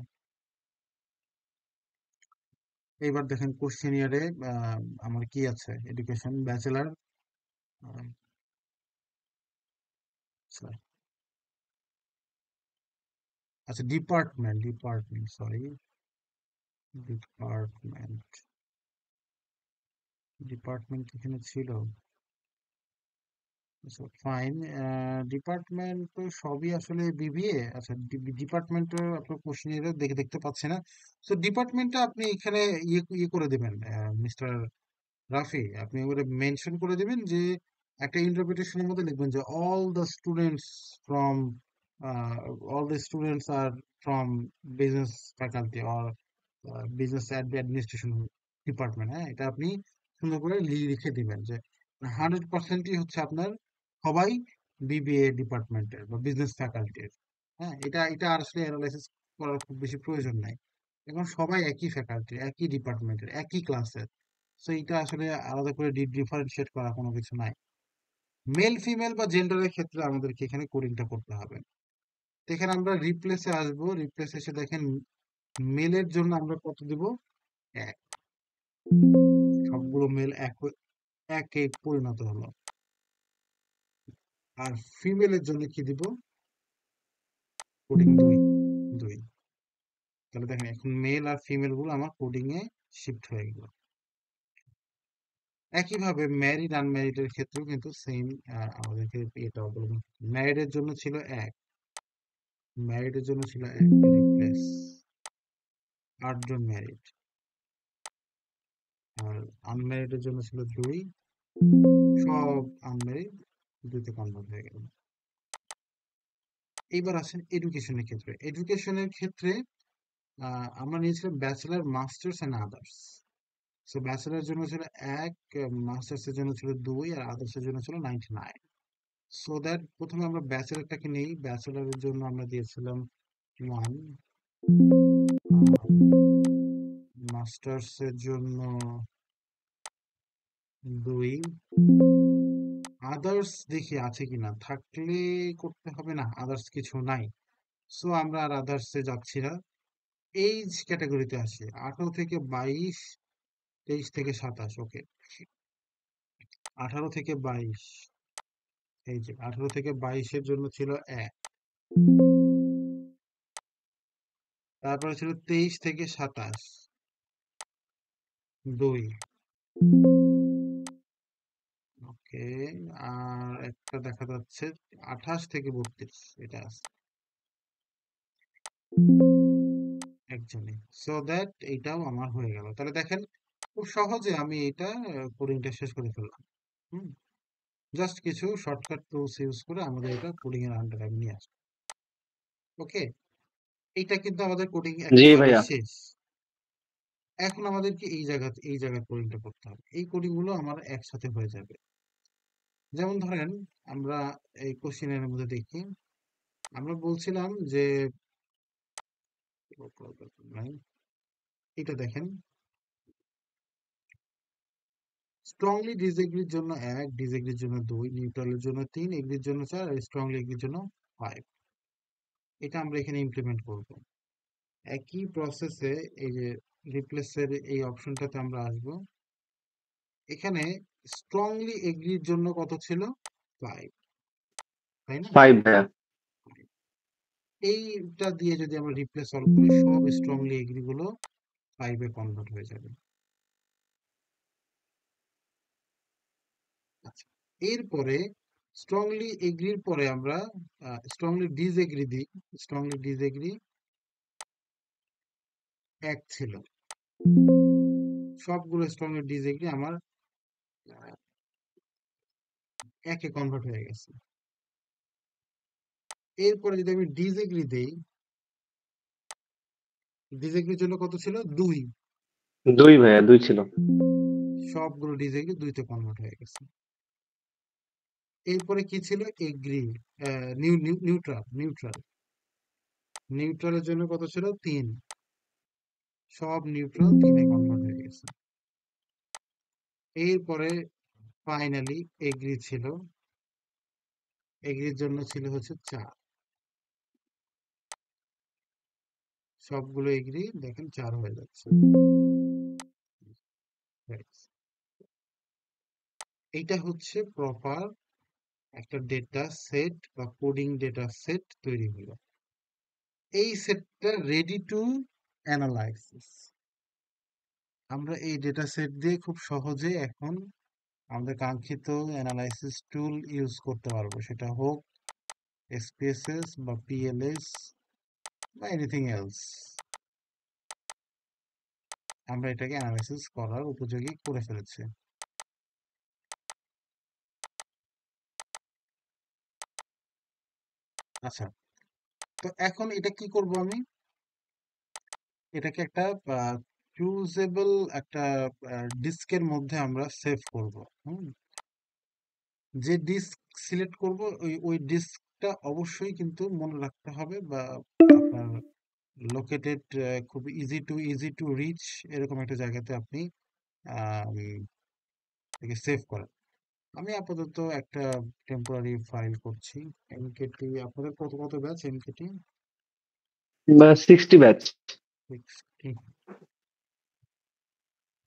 এইবার দেখেন কোশ্চেনিয়ারে আমার কি আছে, এডুকেশন ব্যাচেলার, আচ্ছা ডিপার্টমেন্ট সরি, ডিপার্টমেন্ট ডিপার্টমেন্ট এখানে ছিল। আচ্ছা ফাইন, ডিপার্টমেন্ট তো সবই আসলে বিবিএ। আচ্ছা, ডিপার্টমেন্ট আপনার কোশ্চেনিয়ারে দেখতে পাচ্ছি না। তো ডিপার্টমেন্টটা আপনি এখানে ইয়ে করে দেবেন, মিস্টার রাফি, আপনি ওটা মেনশন করে দিবেন যে একটা ইন্টারপ্রিটেশনের মধ্যে লিখবেন যে from all the students are from business faculty or business administration department. হ্যাঁ, এটা আপনি সুন্দর করে লিখে দিবেন যে 100%ই হচ্ছে আপনার সবাই বিবিএ ডিপার্টমেন্টের বা বিজনেস ফ্যাকাল্টির। হ্যাঁ, এটা এটা আর আসলে অ্যানালাইসিস করার খুব বেশি প্রয়োজন নাই। এখন সবাই একই ফ্যাকাল্টি, একই ডিপার্টমেন্টের, একই ক্লাসের। সো এটা আসলে আলাদা করে ডিফারেন্সিয়েট করা কোনো কিছু নাই। মেল ফিমেল বা জেন্ডারের ক্ষেত্রে আমাদেরকে এখানে কোডিংটা করতে হবে। তো এখানে আমরা রিপ্লেসে আসবো, রিপ্লেসে এসে দেখেন মেলের জন্য আমরা কত দিব? ১। সবগুলো মেল একে পরিণত হলো। আর ফিমেলের জন্য কি দিব? কোডিং ২। তাহলে দেখেন এখন মেল আর ফিমেল গুলো আমার কোডিং এ শিফট হয়ে গেল। একইভাবে ম্যারিড আনম্যারিড এর ক্ষেত্রেও কিন্তু সেম আমাদেরকে এটা অবলম্বন। ম্যারিড এর জন্য ছিল ১, ম্যারিড এর জন্য ছিল ১, রিপ্লেস ৮ জন ম্যারিড। আর আনম্যারিড এর জন্য ছিল ২, সব আনম্যারিড ২ তে কনভার্ট হয়ে গেল। এইবার আসেন এডুকেশনের ক্ষেত্রে। এডুকেশনের ক্ষেত্রে আমরা নিয়েছিলাম bachelor, masters and others. So bachelor জন্য ছিল ১, মাস্টার্স এর জন্য ছিল ২ আর আদার্স এর জন্য ছিল 99। সো দ্যাট প্রথমে আমরা ব্যাচেলরটাকে নেই। ব্যাচেলরের জন্য আমরা দিয়েছিলাম 1, মাস্টার্স এর জন্য ২, আদার্স দেখি আছে কিনা, থাকলে করতে হবে। না, আদার্স কিছু নাই। সো আমরা আর আদার্সে যাচ্ছি না। এইজ ক্যাটাগরিতে আসি 18 থেকে 22, 23 থেকে 27। ওকে, 18 থেকে 22, এই যে 18 থেকে 22 এর জন্য ছিল ১, তারপরে ছিল 23 থেকে 27, ২। ওকে, আর একটা দেখা যাচ্ছে 28 থেকে 32, এটা আছে একজনই। সো দ্যাট এইটাও আমার হয়ে গেল। তাহলে দেখেন খুব সহজে আমি এটা কোডিংটা শেষ করে ফেললাম। হুম, জাস্ট কিছু শর্টকাট টুলস ইউজ করে আমাদের এটা কোডিং এর আন্ডারে আমি নিয়ে আসবো। ওকে, এইটা কিন্তু আমাদের কোডিং জি একেবারে ভাইয়া। শেষ। এখন আমাদেরকে এই জায়গায় কোডিংটা করতে হবে। এই কোডিং গুলো আমার একসাথে হয়ে যাবে। যেমন ধরেন আমরা এই কোশ্চেনের মধ্যে দেখি, আমরা বলছিলাম যে এটা দেখেন, স্ট্রংলি ডিসএগ্রির জন্য ১, ডিসএগ্রির জন্য ২, নিউট্রালের জন্য ৩, এগ্রির জন্য ৪ আর স্ট্রংলি এগ্রির জন্য ৫। এটা আমরা এখানে ইমপ্লিমেন্ট করব। একই প্রসেসে এই যে রিপ্লেসের এই অপশনটাতে আমরা আসব। এখানে স্ট্রংলি এগ্রির জন্য কত ছিল? ৫, তাই না? 5 ভাইয়া। এইটা দিয়ে যদি আমরা রিপ্লেস সলভ করি, সব স্ট্রংলি এগ্রি গুলো ৫ এ কনভার্ট হয়ে যাবে। আচ্ছা, এরপরে স্ট্রংলি এগ্রির পরে আমরা স্ট্রংলি ডিসএগ্রি দিই। স্ট্রংলি ডিসএগ্রি ১ ছিল, সবগুলো স্ট্রংলি ডিসএগ্রি আমার ১ এ কনভার্ট হয়ে গেছে। এরপরে যদি আমি ডিসএগ্রি দেই, ডিসএগ্রির জন্য কত ছিল? ২, 2 ভাইয়া, 2 ছিল। সবগুলো ডিসএগ্রি ২ তে কনভার্ট হয়ে গেছে। এরপরে কি ছিল? Agri, neutral. নিউট্রালের জন্য কত ছিল? ৩, সব নিউট্রাল ৩ এ কনভার্ট হয়ে গেছে। এরপরে ফাইনালি এগ্রি ছিল, এগ্রির জন্য ছিল হচ্ছে ৪, সবগুলো এগ্রি দেখেন ৪ হয়ে যাচ্ছে। এইটা হচ্ছে প্রপার একটা ডেটা সেট বা কোডিং ডেটা সেট তৈরি হলো। এই সেটটা রেডি টু অ্যানালাইসিস। আমরা এই ডেটা সেট দিয়ে খুব সহজে এখন আমাদের কাঙ্ক্ষিত অ্যানালাইসিস টুল ইউজ করতে পারবো, সেটা হোক SPSS বা PLS বা এনিথিং এলস। আমরা এটাকে অ্যানালাইসিস করার উপযোগী করে ফেলেছি। আচ্ছা, তো এখন এটা কি করব আমি? এটাকে একটা চুজেবল একটা ডিস্কের মধ্যে আমরা সেভ করব। যে ডিস্ক সিলেক্ট করব ওই ডিস্ক একটা অবশ্যই কিন্তু মনে রাখতে হবে, বা আপনার লোকেটেড খুব ইজি টু রিচ এরকম একটা জায়গাতে আপনি সেভ করেন। আমি আপাতত একটা টেম্পোরারি ফাইল করছি। এমকেটি আপনাদের কত কত ব্যাচ এমকেটি? 60 ব্যাচ। 60।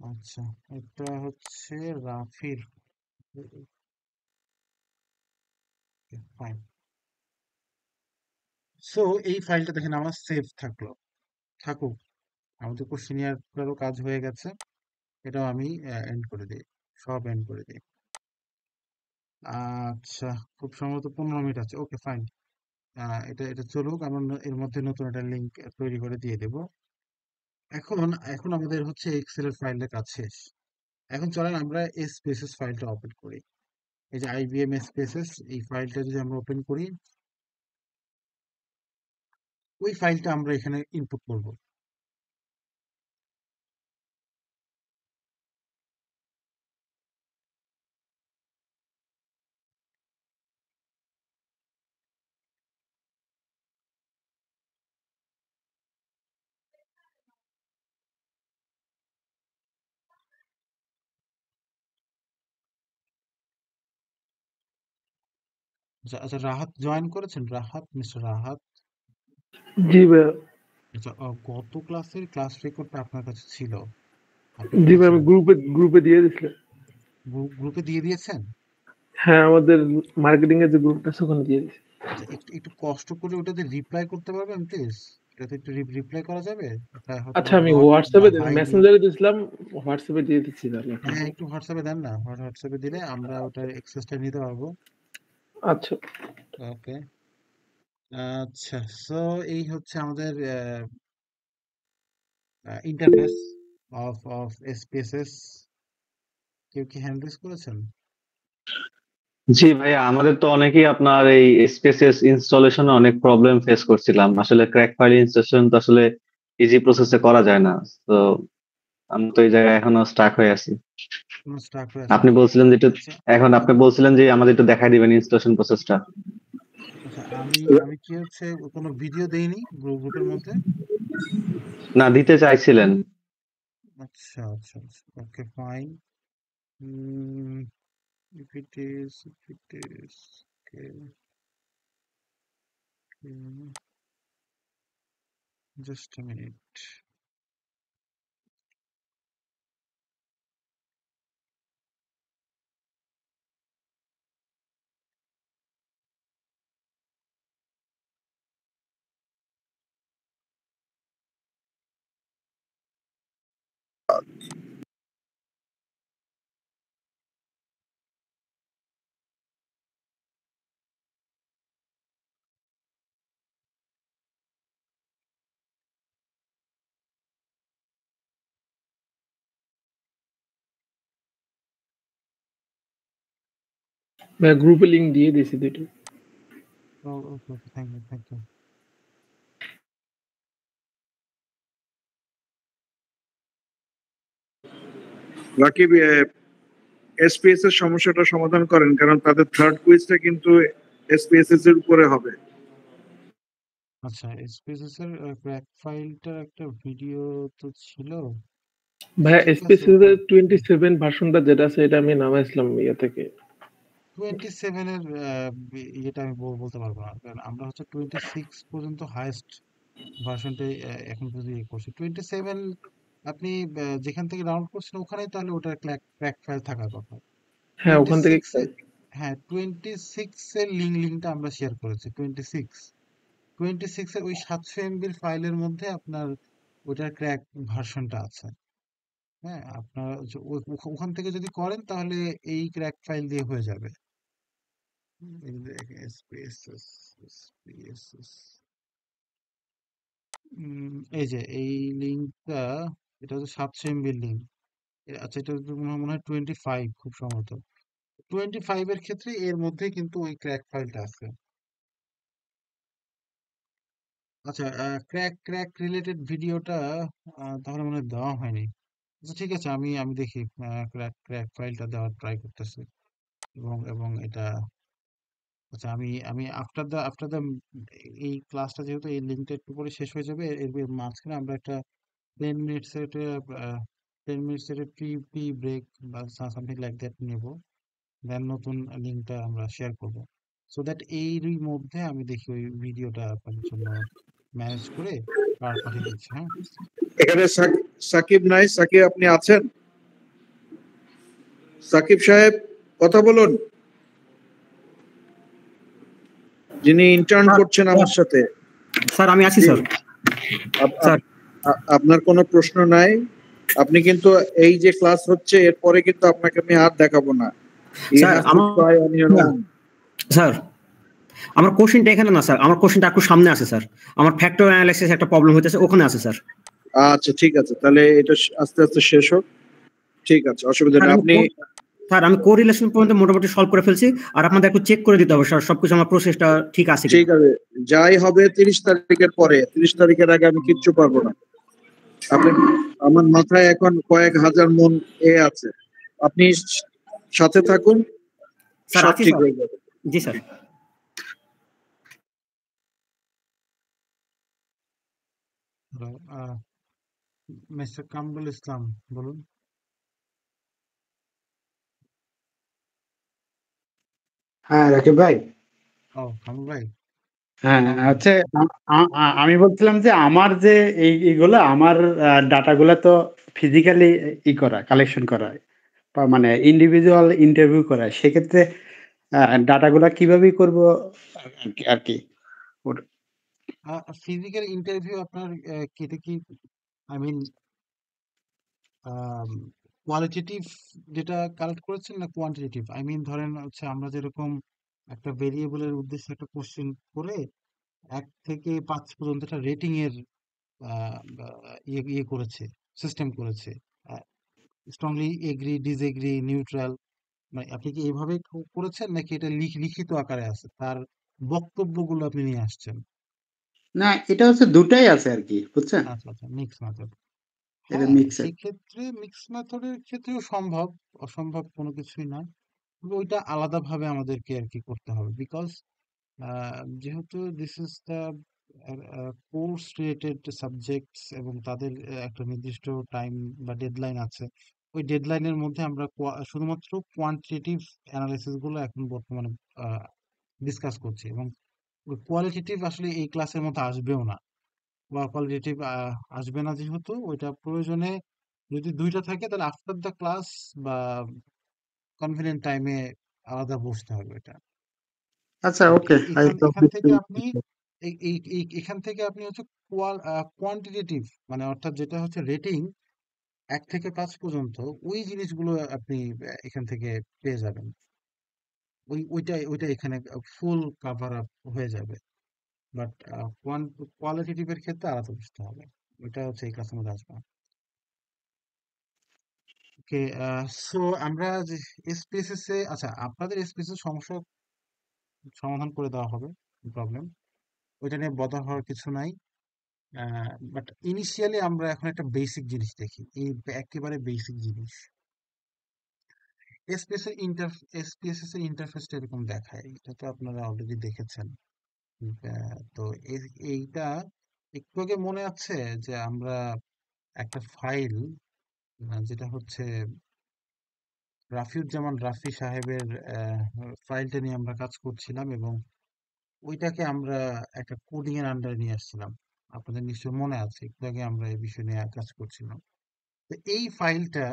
আচ্ছা, এটা হচ্ছে রাফির। ফাইন। সো এই ফাইলটা দেখেন আমার সেভ থাকুক। আমাদের কোশ্চেনিয়ারটারও কাজ হয়ে গেছে, এটাও আমি এন্ড করে দিই, সব এন্ড করে দিই। আচ্ছা, খুব সম্ভবত 15 মিনিট আছে। ওকে, ফাইন। এটা এটা চলুক, আমরা এর মধ্যে নতুন একটা লিঙ্ক তৈরি করে দিয়ে দেব। এখন এখন আমাদের হচ্ছে এক্সেল এর ফাইলের কাজ শেষ। এখন চলেন আমরা স্পেসেস ফাইলটা ওপেন করি। এই যে আইবিএম স্পেসেস, এই ফাইলটা যদি আমরা ওপেন করি, ওই ফাইলটা আমরা এখানে ইনপুট করব। আচ্ছা আচ্ছা, রাহাত জয়েন করেছেন? রাহাত, মিস্টার রাহাত। জি ভাইয়া। আচ্ছা, গত ক্লাসের ক্লাস রেকর্ডটা আপনার কাছে ছিল, আপনি জি ভাই, পেয়েছেন? আমি গ্রুপে দিয়ে দিছিলাম। গ্রুপে দিয়ে দিয়েছেন? হ্যাঁ, আমাদের মার্কেটিং এর যে গ্রুপটা আছে ওখানে দিয়ে দিছি। আচ্ছা, একটু একটু কষ্ট করে ওটাতে রিপ্লাই করতে পারবেন প্লিজ? এটাতে একটু রিপ্লাই করা যাবে? এটা হয়তো আচ্ছা, বা আমি নট বা হোয়াটসঅ্যাপে হাই দিয়ে। মেসেঞ্জারে দিছিলাম, হোয়াটসঅ্যাপে দিয়ে দিচ্ছি তাহলে হ্যাঁ, আপনাকে। একটু হোয়াটসঅ্যাপে দেন না, হোয়াটসঅ্যাপে দিলে আমরা ওটার এক্সেসটা নিতে পারবো। আচ্ছা। ওকে। আচ্ছা, সো এই হচ্ছে আমাদের ইন্টারফেস অফ স্পেসেস। কেউ কি হ্যান্ড রেজ করেছেন? জি ভাইয়া, আমাদের তো অনেকেই আপনার এই স্পেসেস ইনস্টলেশনে অনেক প্রবলেম ফেস করছিলাম। আসলে ক্র্যাক ফাইল ইনস্টলেশন তো আসলে ইজি প্রসেসে করা যায় না। তো আমি তো এই জায়গায় এখনো স্টাক হয়ে আছি। কোনো স্টাক হয়ে আছেন? আপনি বলছিলেন যে আচ্ছা এখন আপনি বলছিলেন যে আমাদের একটু দেখাই দিবেন ইনস্টলেশন প্রসেসটা। আচ্ছা, আমি আমি কি হচ্ছে কোনো ভিডিও দেইনি গ্রুপের মধ্যে? না, দিতে চাইছিলেন। আচ্ছা আচ্ছা আচ্ছা, ওকে, fine. If it is, okay, okay, just a minute. ভাইয়া, গ্রুপে লিংক দিয়ে দিয়েছি দুটো। Oh, okay, okay, thank you, thank you. Rakib, SPS এর সমস্যাটা সমাধান করেন, কারণ তাদের থার্ড কুইজটা কিন্তু এসপিএসএস এর উপরে হবে। আচ্ছা, স্পেসেস এর ক্র্যাক ফাইলটার একটা ভিডিও তো ছিল। ভাইয়া, ঠিক আছে, স্পেসিস এর 27 ভার্সনটা যেটা আছে এটা আমি নামাইছিলাম ইয়ে থেকে। 27 এর ইয়েটা আমি বলতে পারবো না, কারণ আমরা হচ্ছে 26 পর্যন্ত হাইয়েস্ট ভার্সনটাই এখন পর্যন্ত ইয়ে করছি। 27 আপনি যেখান থেকে ডাউনলোড করছেন ওখানেই তাহলে ওটার ক্র্যাক ফাইল থাকার কথা। হ্যাঁ, ওখান থেকে 26 এ, হ্যাঁ, 26 এর লিঙ্কটা আমরা শেয়ার করেছি। 26 এর ওই 700 এমবির ফাইলের মধ্যে আপনার ওটার ক্র্যাক ভার্সনটা আছে। হ্যাঁ, আপনার ওখান থেকে যদি করেন তাহলে এই ক্র্যাক ফাইল দিয়ে হয়ে যাবে। এই যে দেখেন, SPSS, SPSS, এই যে এই লিঙ্কটা, এটা হচ্ছে 700 এমবির লিঙ্ক। আচ্ছা, এটা মনে হয় 25, খুব সম্ভবত 25 এর ক্ষেত্রে এর মধ্যে কিন্তু ওই ক্র্যাক ফাইলটা আছে। আচ্ছা, ক্র্যাক রিলেটেড ভিডিওটা তাহলে মনে হয় দেওয়া হয়নি। আচ্ছা, ঠিক আছে, আমি আমি দেখি ক্র্যাক ফাইলটা দেওয়ার ট্রাই করতেছি, এবং এবং এটা আচ্ছা, আমি আফটার দ্য এই ক্লাসটা যেহেতু এই লিঙ্কটা একটু পরে শেষ হয়ে যাবে, এর মাঝখানে আমরা একটা 10 মিনিটস এর 10 মিনিটস এর প্রি ব্রেক বা সামথিং লাইক দ্যাট নেব, দেন নতুন লিঙ্কটা আমরা শেয়ার করব, সো দ্যাট এরই মধ্যে আমি দেখি ওই ভিডিওটা আপনাদের জন্য ম্যানেজ করে পাঠিয়ে দিচ্ছি। হ্যাঁ, এখানে সাকিব নাই, সাকিব আপনি আছেন? সাকিব সাহেব কথা বলুন, যিনি ইন্টার্ন করছেন আমার সাথে। স্যার আমি আছি স্যার। স্যার আপনার কোনো প্রশ্ন নাই? আপনি কিন্তু এই যে ক্লাস হচ্ছে এরপরে কিন্তু আপনাকে আমি আর দেখাবো না। স্যার স্যার আমার কোশ্চেনটা এখানে না স্যার, আমার কোশ্চেনটা একটু সামনে আছে স্যার। আমার ফ্যাক্টর অ্যানালাইসিস একটা প্রবলেম হইতেছে, ওখানে আছে স্যার। আচ্ছা ঠিক আছে, তাহলে এটা আস্তে আস্তে শেষ হোক। ঠিক আছে, অসুবিধা নেই। আপনি স্যার আমি কোরিলেশন পর্যন্ত মোটামুটি সলভ করে ফেলছি, আর আপনাদের একটু চেক করে দিতে হবে স্যার সবকিছু আমার প্রসেসটা ঠিক আছে ঠিক আছে, যাই হবে 30 তারিখের পরে, 30 তারিখের আগে আমি কিচ্ছু পারবো না। আপনি আমার মাথায় এখন কয়েক হাজার মন আছে, আপনি সাথে থাকুন, স্যার। সব ঠিক হয়ে যাবে। জি স্যার। মিস্টার কামরুল ইসলাম বলুন। হ্যাঁ রাকিব ভাই। ও কামরুল ভাই, হ্যাঁ আচ্ছা, আমি বলছিলাম যে আমার যে এইগুলো আমার ডাটাগুলো তো ফিজিক্যালি করা, কালেকশন করা, মানে ইন্ডিভিজুয়াল ইন্টারভিউ করা, সেক্ষেত্রে ডাটাগুলো কিভাবে করব আর কি। ফিজিক্যাল ইন্টারভিউ আপনার কেটে কি, আই মিন কোয়ালিটেটিভ যেটা কালেক্ট করেছেন না কোয়ান্টিটেটিভ? আই মিন ধরেন হচ্ছে আমরা যেরকম একটা ভেরিয়েবলের উদ্দেশ্যে একটা কোশ্চেন করে 1 থেকে 5 পর্যন্ত একটা রেটিং এর ইয়ে করেছে, সিস্টেম করেছে, স্ট্রংলি এগ্রি, ডিসএগ্রি, নিউট্রাল, মানে আপনি কি এইভাবে করেছেন নাকি এটা লিখিত আকারে আছে, তার বক্তব্যগুলো আপনি নিয়ে আসছেন? না, এটা হচ্ছে দুটাই আছে আর কি, বুঝছেন? আচ্ছা আচ্ছা, মিক্স মেথড। এটা হ্যাঁ, মিক্স। সেক্ষেত্রে মিক্স মেথডের ক্ষেত্রেও সম্ভব, অসম্ভব কোনো কিছুই না, তবে ওইটা আলাদাভাবে আমাদেরকে আর কি করতে হবে, বিকজ যেহেতু this is the course related subjects এবং তাদের একটা নির্দিষ্ট টাইম বা ডেডলাইন আছে, ওই ডেডলাইনের মধ্যে আমরা শুধুমাত্র কোয়ান্টিটেটিভ অ্যানালাইসিস গুলো এখন বর্তমানে ডিসকাস করছি, এবং ওই কোয়ালিটেটিভ আসলে এই ক্লাসের মধ্যে আসবেও না, বা কোয়ালিটেটিভ আসবে না, যেহেতু ওইটা প্রয়োজনে যদি দুইটা থাকে তাহলে আফটার দ্য ক্লাস বা কনভেনিয়েন্ট টাইমে আলাদা বসতে হবে এটা। আচ্ছা ওকে, এখান থেকে আপনি এখান থেকে আপনি হচ্ছে কোয়ান্টিটেটিভ, মানে অর্থাৎ যেটা হচ্ছে রেটিং 1 থেকে 5 পর্যন্ত, ওই জিনিসগুলো আপনি এখান থেকে পেয়ে যাবেন, ওইটা এখানে ফুল কাভার আপ হয়ে যাবে, বাট কোয়ালিটেটিভ এর ক্ষেত্রে আলাদা বুঝতে হবে, ওইটা হচ্ছে এই ক্লাসের মধ্যে আসবে। ওকে, সো আমরা যে এসপিএসএস এ, আচ্ছা আপনাদের এসপিএসএস সমস্যা সমাধান করে দেওয়া হবে, প্রবলেম, ওইটা নিয়ে বদার হওয়ার কিছু নাই, বাট ইনিশিয়ালি আমরা এখন একটা বেসিক জিনিস দেখি, এই একেবারে বেসিক জিনিস। এসপিএসএস এর ইন্টারফেসটা এরকম দেখায়, এটা তো আপনারা অলরেডি দেখেছেন। তো এইটা একটু আগে মনে আছে যে আমরা একটা ফাইল, যেটা হচ্ছে রাফিউজ্জামান রাফি সাহেবের ফাইলটা নিয়ে আমরা কাজ করছিলাম, এবং ওইটাকে আমরা একটা কোডিং এর আন্ডারে নিয়ে আসছিলাম, আপনাদের নিশ্চয় মনে আছে, একটু আগে আমরা এই বিষয় নিয়ে কাজ করছিলাম। তো এই ফাইলটা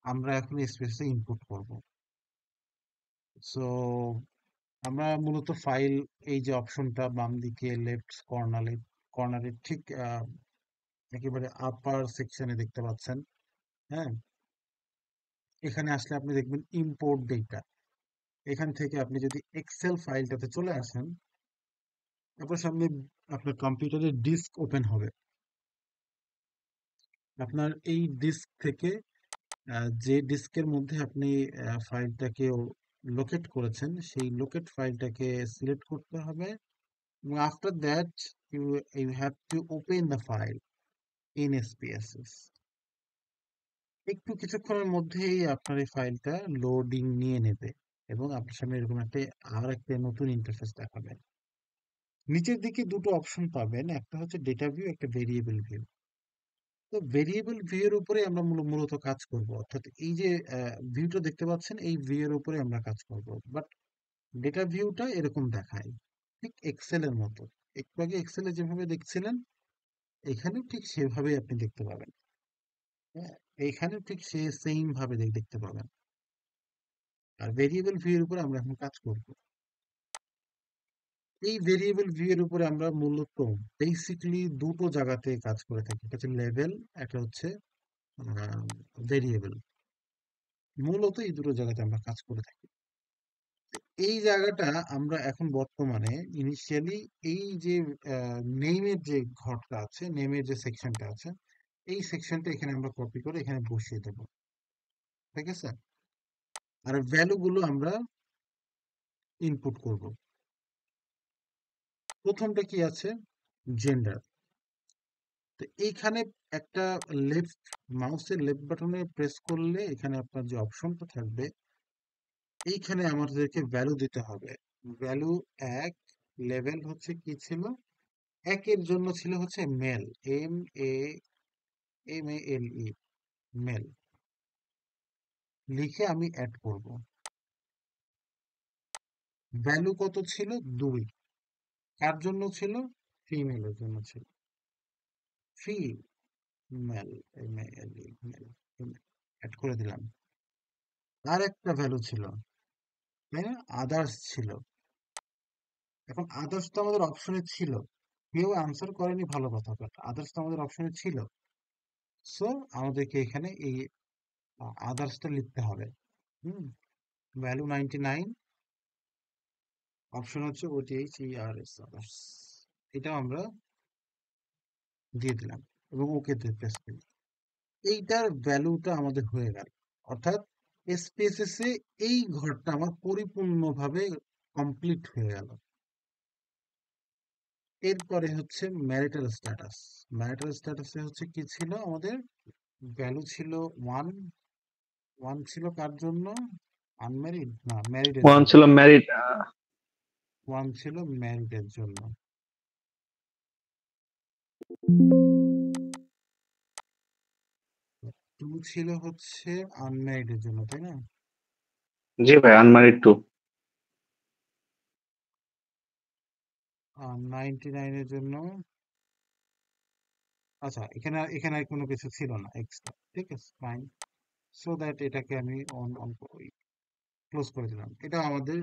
আমরা এখন স্পেসে ইনপুট করব। সো আমরা মূলত ফাইল, এই যে অপশনটা বাম দিকে লেফট কর্নারে ঠিক একেবারে আপার সেকশনে দেখতে পাচ্ছেন, হ্যাঁ, এখানে আসলে আপনি দেখবেন ইম্পোর্ট ডেটা, এখান থেকে আপনি যদি এক্সেল ফাইলটাতে চলে আসেন, তারপর সামনে আপনার কম্পিউটারের ডিস্ক ওপেন হবে, আপনার এই ডিস্ক থেকে যে ডিস্কের মধ্যে আপনি ফাইলটাকে লোকেট করেছেন, সেই লোকেট ফাইলটাকে সিলেক্ট করতে হবে, এবং after that you have to open the file in SPSS. একটু কিছুক্ষণের মধ্যেই আপনার এই ফাইলটা লোডিং নিয়ে নেবে, এবং আপনার সামনে এরকম একটা নতুন ইন্টারফেস দেখাবে। নিচের দিকে দুটো অপশন পাবেন, একটা হচ্ছে ডেটা ভিউ, একটা ভেরিয়েবল ভিউ। তো ভেরিয়েবল ভিউ এর উপরে আমরা মূলত কাজ করব, অর্থাৎ এই যে ভিউটা দেখতে পাচ্ছেন এই ভিউ এর উপরে আমরা কাজ করব। বাট ডেটা ভিউটা এরকম দেখায়, ঠিক এক্সেল এর মতো। একটু আগে এক্সেলে যেভাবে দেখছিলেন এখানেও ঠিক সেভাবেই আপনি দেখতে পাবেন। হ্যাঁ, এইখানেও ঠিক সেম ভাবে দেখতে পাবেন। আর ভেরিয়েবল ভিউ এর উপরে আমরা এখন কাজ করব। এই ভেরিয়েবল ভিউ এর উপরে আমরা মূলত বেসিক্যালি দুটো জায়গাতে কাজ করে থাকি, একটা হচ্ছে লেভেল, একটা হচ্ছে ভেরিয়েবল। মূলত এই দুটো জায়গাতে আমরা কাজ করে থাকি। এই জায়গাটা আমরা এখন বর্তমানে ইনিশিয়ালি এই যে নেমের যে ঘরটা আছে, নেমের যে সেকশনটা আছে, এই সেকশনটা এখানে আমরা কপি করে এখানে বসিয়ে দেব, ঠিক আছে? আর ভ্যালু গুলো আমরা ইনপুট করব। প্রথমটা কি আছে? জেন্ডার। তো এইখানে একটা মাউসের লেফট বাটনে প্রেস করলে এখানে আপনার যে অপশনটা থাকবে, এইখানে আমাদেরকে ভ্যালু দিতে হবে। ভ্যালু 1, লেভেল হচ্ছে কি ছিল? 1 এর জন্য ছিল হচ্ছে মেল, MALE, মেল লিখে আমি অ্যাড করব। ভ্যালু কত ছিল? 2। কার জন্য ছিল? ফিমেলের জন্য ছিল। ফিমেল, MALE, মেল, অ্যাড করে দিলাম। আর একটা ভ্যালু ছিল, তাই না? আদার্স ছিল। এখন আদার্স তো আমাদের অপশনে ছিল, কেউ আনসার করেনি, ভালো কথা, বাট আদার্স তো আমাদের অপশনে ছিল। সো আমাদেরকে এখানে এই আদার্সটা লিখতে হবে। ভ্যালু 99, অপশন হচ্ছে OTHERS, আদার্স। এটাও আমরা দিয়ে দিলাম এবং ওকে প্রেস করি। এইটার ভ্যালুটা আমাদের হয়ে গেল, অর্থাৎ এসপিএসএস এই ঘরটা আমার পরিপূর্ণভাবে কমপ্লিট হয়ে গেল। এরপরে হচ্ছে ম্যারিটাল স্ট্যাটাস। ম্যারিটাল স্ট্যাটাসে হচ্ছে কি ছিল আমাদের? ভ্যালু ছিল 1। 1 ছিল কার জন্য? আনম্যারিড না ম্যারিড এর ওয়ান জন্য। ছিল ম্যারিড। 1 ছিল ম্যারিড এর জন্য। 2 ছিল হচ্ছে আনম্যারিড এর জন্য, তাই না? জি ভাই, আনমারিড 2। 99 এর জন্য। আচ্ছা, এখানে আর কোনো কিছু ছিল না এক্সট্রা, ঠিক আছে, ফাইন। সো দ্যাট এটাকে আমি অন অন ক্লোজ করে দিলাম। এটা আমাদের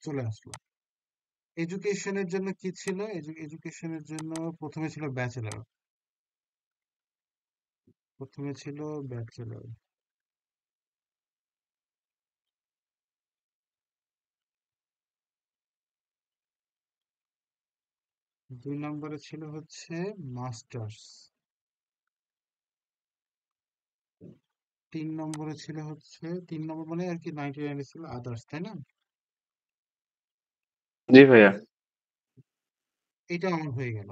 চলে আসলো। এডুকেশনের জন্য কি ছিল? এডুকেশনের জন্য প্রথমে ছিল ব্যাচেলর। প্রথমে ছিল ব্যাচেলর। দুই নম্বরে ছিল হচ্ছে মাস্টার্স। 3 নম্বরে ছিল হচ্ছে 3 নম্বর মানে আর কি 99 ছিল আদার্স, তাই না? জি ভাইয়া। এটা আমার হয়ে গেল।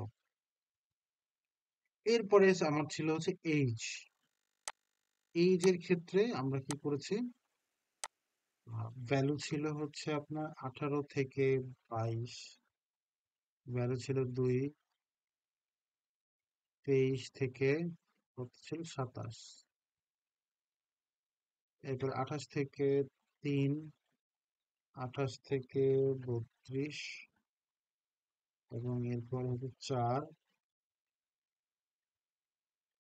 এরপরে আমার ছিল হচ্ছে এইজ। এইজের ক্ষেত্রে আমরা কি করেছি? ভ্যালু ছিল হচ্ছে আপনার 18 থেকে 22। ভ্যালু ছিল 2। 23 থেকে কত ছিল? 27। এরপর 28 থেকে 3। 28 থেকে 32 এবং এরপর হচ্ছে 4।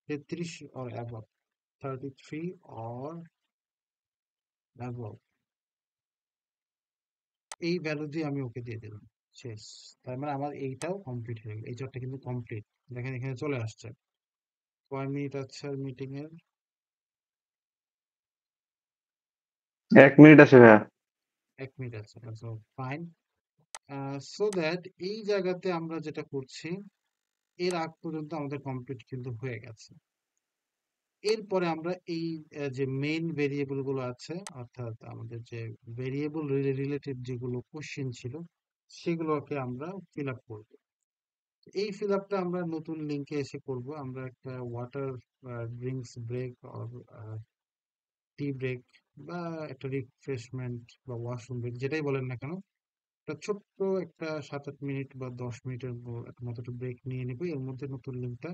33 or above, 33 or above। এই ভ্যালু দিয়ে আমি ওকে দিয়ে দিলাম, শেষ। তার মানে আমার এইটাও কমপ্লিট হয়ে গেল। এই জবটা কিন্তু কমপ্লিট। দেখেন এখানে চলে আসছে। কয় মিনিট আছে আর মিটিং এর? 1 মিনিট আছে ভাইয়া। 1 মিনিট আছে, ফাইন। সো দ্যাট এই জায়গাতে আমরা যেটা করছি, এর আগ পর্যন্ত আমাদের কমপ্লিট কিন্তু হয়ে গেছে। এরপরে আমরা এই যে মেইন ভেরিয়েবল গুলো আছে, অর্থাৎ আমাদের যে ভেরিয়েবল রিলেটেড যেগুলো কোশ্চেন ছিল, সেগুলোকে আমরা ফিল আপ করবো। এই ফিল আপটা আমরা নতুন লিঙ্কে এসে করব। আমরা একটা water drinks break or tea break বা একটা রিফ্রেশমেন্ট বা ওয়াশরুম ব্রেক যেটাই বলেন না কেন, একটা ছোট্ট একটা 7-8 মিনিট বা 10 মিনিটের মতো একটা ব্রেক নিয়ে নিবো, এর মধ্যে নতুন লিঙ্কটা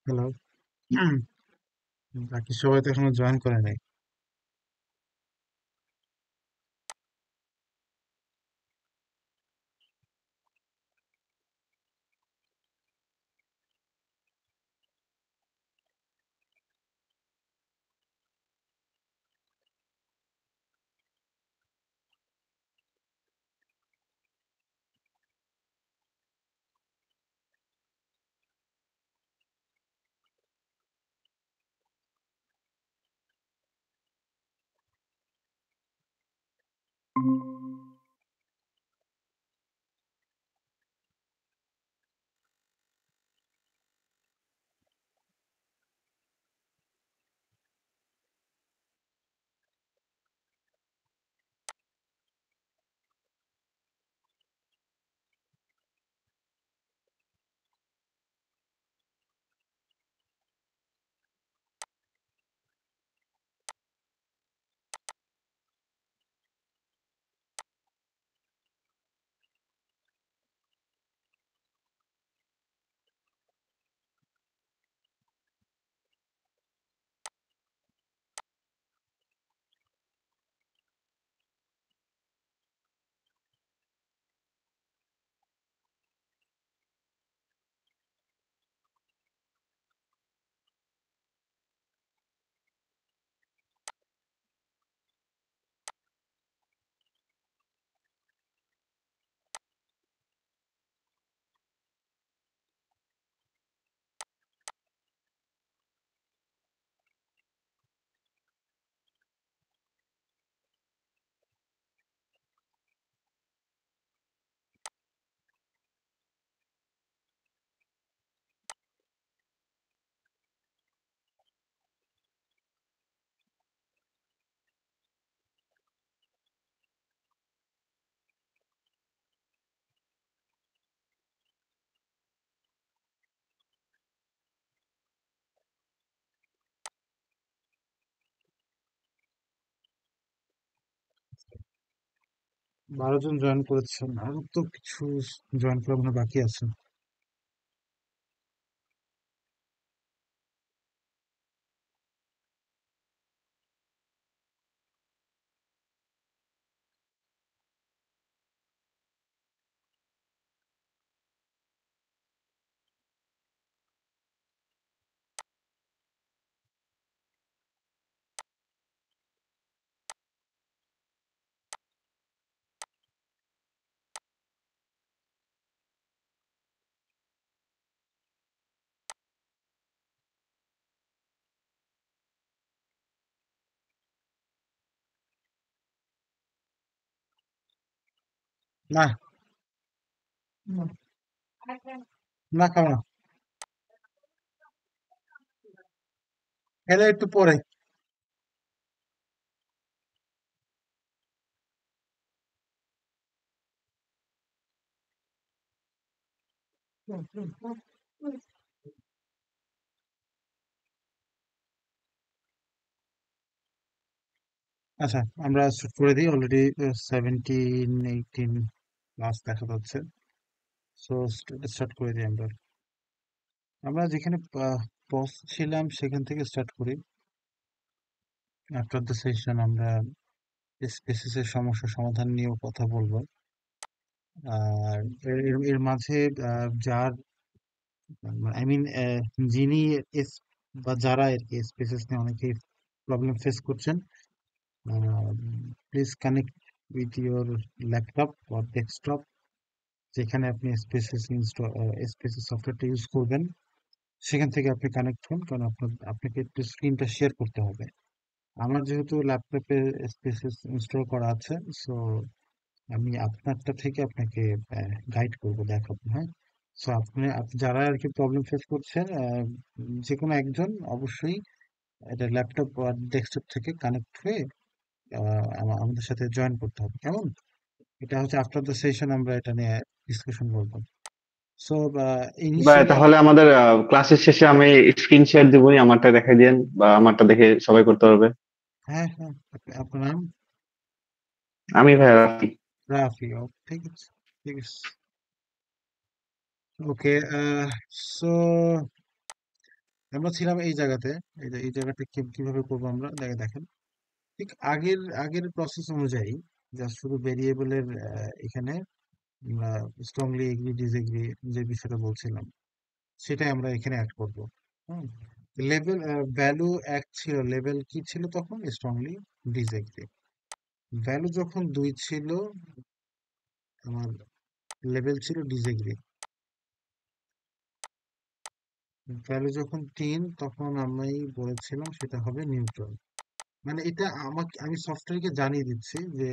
হ্যালো। বাকি সবাই তো এখনো জয়েন করে নাই। 12 জন জয়েন করেছেন, আরো তো কিছু জয়েন করা মনে হয় বাকি আছে। না, না খাবো না, খেলে একটু পরে। আচ্ছা, আমরা শুট করে দিই। অলরেডি 17-18 ক্লাস দেখা যাচ্ছে। সো স্টার্ট করে দিই আমরা। আমরা যেখানে পজ ছিলাম সেখান থেকে স্টার্ট করি। আফটার দ্য সেশন আমরা স্পেসিসের সমস্যা সমাধান নিয়েও কথা বলবো। আর এর মাঝে যার আই মিন যিনি বা যারা আর কি স্পেসিস নিয়ে অনেকে প্রবলেম ফেস করছেন, please connect with your laptop or desktop, যেখানে আপনি স্পেসিস সফটওয়্যারটা ইউজ করবেন সেখান থেকে আপনি কানেক্ট হন, কারণ আপনাকে একটু স্ক্রিনটা শেয়ার করতে হবে। আমার যেহেতু ল্যাপটপে স্পেসিস ইনস্টল করা আছে, সো আমি আপনারটা থেকে আপনাকে গাইড করবো, দেখাবো। হ্যাঁ, সো যারা আর কি প্রবলেম ফেস করছেন, যে কোনো একজন অবশ্যই এটা ল্যাপটপ বা ডেস্কটপ থেকে কানেক্ট হয়ে আমাদের সাথে জয়েন করতে হবে, কেমন? এটা হচ্ছে আফটার দ্য সেশন আমরা এটা নিয়ে ডিসকাশন করবো। সো ভাই ইনিশিয়ালি, তাহলে আমাদের ক্লাসের শেষে আমি স্ক্রিন শেয়ার দিবই, আমারটা দেখাই দিন বা আমারটা দেখে সবাই করতে পারবে। হ্যাঁ হ্যাঁ, আপনার নাম? আমি ভাই রাফি। রাফি, ঠিক আছে, ঠিক আছে, ওকে। সো আমরা ছিলাম এই জায়গাতে। এই জায়গাটা কিভাবে করবো আমরা, দেখেন। ঠিক আগের আগের প্রসেস অনুযায়ী জাস্ট শুধু ভেরিয়েবলের এখানে আমরা স্ট্রংলি এগ্রি ডিসএগ্রি যে বিষয়টা বলছিলাম সেটাই আমরা এখানে অ্যাড করব। হুম, লেভেল ভ্যালু এক ছিল, লেভেল কি ছিল তখন? Strongly disagree. ভ্যালু যখন 2 ছিল, আমার লেভেল ছিল ডিসএগ্রি। ভ্যালু যখন 3, তখন আমি বলেছিলাম সেটা হবে নিউট্রাল। মানে এটা আমি সফটওয়্যারকে জানিয়ে দিচ্ছি যে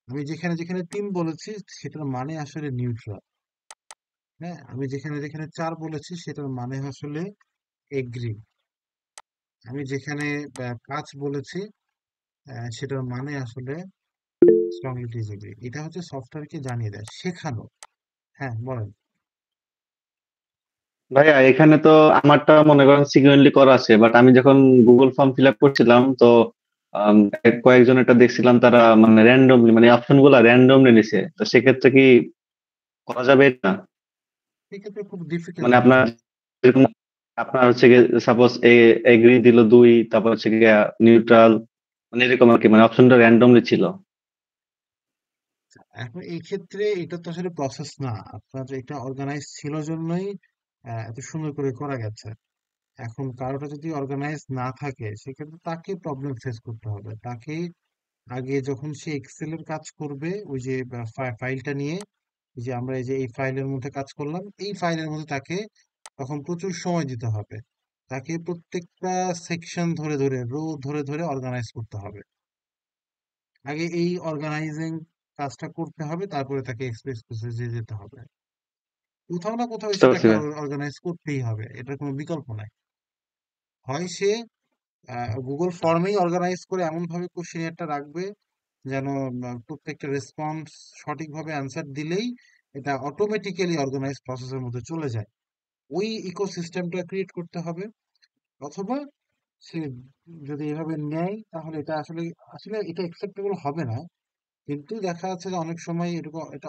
আমি যেখানে যেখানে 3 বলেছি সেটার মানে আসলে নিউট্রাল। হ্যাঁ, আমি যেখানে যেখানে 4 বলেছি সেটার মানে আসলে এগ্রি। আমি যেখানে 5 বলেছি সেটার মানে আসলে স্ট্রংলি ডিসএগ্রি। এটা হচ্ছে সফটওয়্যারকে জানিয়ে দেয়, শেখানো। হ্যাঁ, বলেন। ভাইয়া এখানে তো আমারটা মনে করেন সিকিউরলি করা আছে, বাট আমি যখন গুগল ফর্ম ফিল আপ করছিলাম তো কয়েকজন এটা দেখছিলাম তারা মানে র্যান্ডমলি, মানে অপশন গুলা র্যান্ডমলি নিছে, তো সেক্ষেত্রে কি করা যাবে না? এক্ষেত্রে খুব ডিফিকাল্ট মানে আপনার বিষয়। যেরকম আপনার হচ্ছে গিয়ে সাপোজ এগ্রি দিল 2, তারপর হচ্ছে গিয়ে নিউট্রাল, মানে এরকম আর কি, মানে অপশনটা র্যান্ডমলি ছিল। এখন এই ক্ষেত্রে এটা তো আসলে প্রসেস না, আপনার এটা অর্গানাইজ ছিল জন্যই এত সুন্দর করে করা গেছে। এখন কারোটা যদি অর্গানাইজ না থাকে সেক্ষেত্রে তাকে প্রবলেম ফেস করতে হবে। তাকে আগে যখন সে এক্সেল এর কাজ করবে, ওই যে ফাইলটা নিয়ে, এই যে আমরা এই যে এই ফাইলের মধ্যে কাজ করলাম, এই ফাইলের মধ্যে তাকে তখন প্রচুর সময় দিতে হবে। তাকে প্রত্যেকটা সেকশন ধরে ধরে, রো ধরে ধরে অর্গানাইজ করতে হবে। আগে এই অর্গানাইজিং কাজটা করতে হবে, তারপরে তাকে এক্সপ্রেস প্রসেসে যেতে হবে। কোথাও না কোথাও বুঝতে এসে পারছি তাকে ভাই। অর্গানাইজ করতেই হবে, এটার কোনো বিকল্প নাই। হয় সে গুগল ফর্মেই অর্গানাইজ করে এমন ভাবে কোশ্চেনিয়ারটা রাখবে যেন প্রত্যেকটা রেসপন্স সঠিকভাবে অ্যান্সার দিলেই এটা অটোমেটিক্যালি অর্গানাইজ প্রসেসের মধ্যে চলে যায়। ওই ইকোসিস্টেমটা ক্রিয়েট করতে হবে। অথবা সে যদি এভাবে নেয় তাহলে এটা আসলে আসলে এটা অ্যাকসেপ্টেবল হবে না। কিন্তু দেখা যাচ্ছে যে অনেক সময় এরকম এটা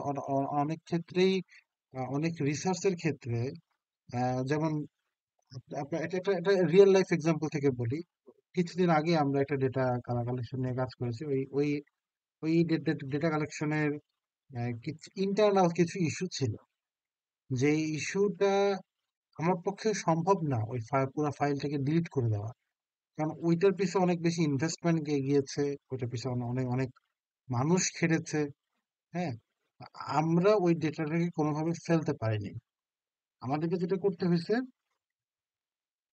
অনেক ক্ষেত্রেই অনেক রিসার্চের ক্ষেত্রে যেমন আপনার এটা রিয়েল লাইফ এক্সাম্পল থেকে বলি। কিছুদিন আগে আমরা একটা ডেটা কালেকশন নিয়ে কাজ করেছি। ওই ডেটা কালেকশনের কিছু ইন্টারনাল কিছু ইস্যু ছিল, যে ইস্যুটা আমার পক্ষে সম্ভব না ওই পুরো ফাইলটাকে ডিলিট করে দেওয়া, কারণ ওইটার পিছনে অনেক বেশি ইনভেস্টমেন্ট গিয়েছে, ওইটার পিছনে অনেক অনেক মানুষ খেটেছে। হ্যাঁ, আমরা ওই ডেটাটাকে কোনোভাবে ফেলতে পারিনি। আমাদেরকে যেটা করতে হয়েছে,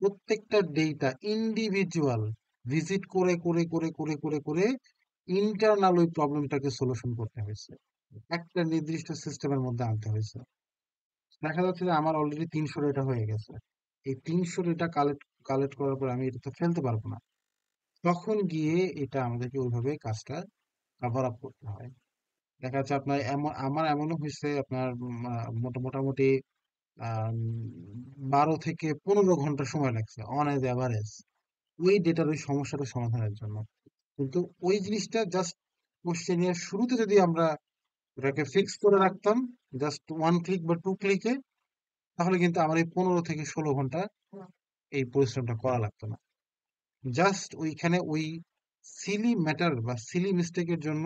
প্রত্যেকটা ডেটা ইন্ডিভিজুয়াল ভিজিট করে করে করে করে করে করে ইন্টারনাল ওই প্রবলেমটাকে সলিউশন করতে হয়েছে, একটা নির্দিষ্ট সিস্টেমের মধ্যে আনতে হয়েছে। দেখা যাচ্ছে যে আমার অলরেডি 300 ডেটা হয়ে গেছে। এই 300 ডেটা কালেক্ট কালেক্ট করার পর আমি এটা তো ফেলতে পারবো না। তখন গিয়ে এটা আমাদেরকে ওইভাবে কাজটা কভার আপ করতে হয়। দেখা যাচ্ছে আপনার আমার এমনও হয়েছে আপনার মোটামুটি 12 থেকে 15 ঘন্টা সময় লাগছে অন এজ অ্যাভারেজ ওই ডেটার ওই সমস্যাটা সমাধানের জন্য। কিন্তু ওই জিনিসটা জাস্ট কোশ্চেনের শুরুতে যদি আমরা ওটাকে ফিক্স করে রাখতাম, জাস্ট 1 ক্লিক বা 2 ক্লিকে, তাহলে কিন্তু আমার এই 15 থেকে 16 ঘন্টা এই পরিশ্রমটা করা লাগতো না। জাস্ট ওইখানে ওই সিলি ম্যাটার বা সিলি মিস্টেকের জন্য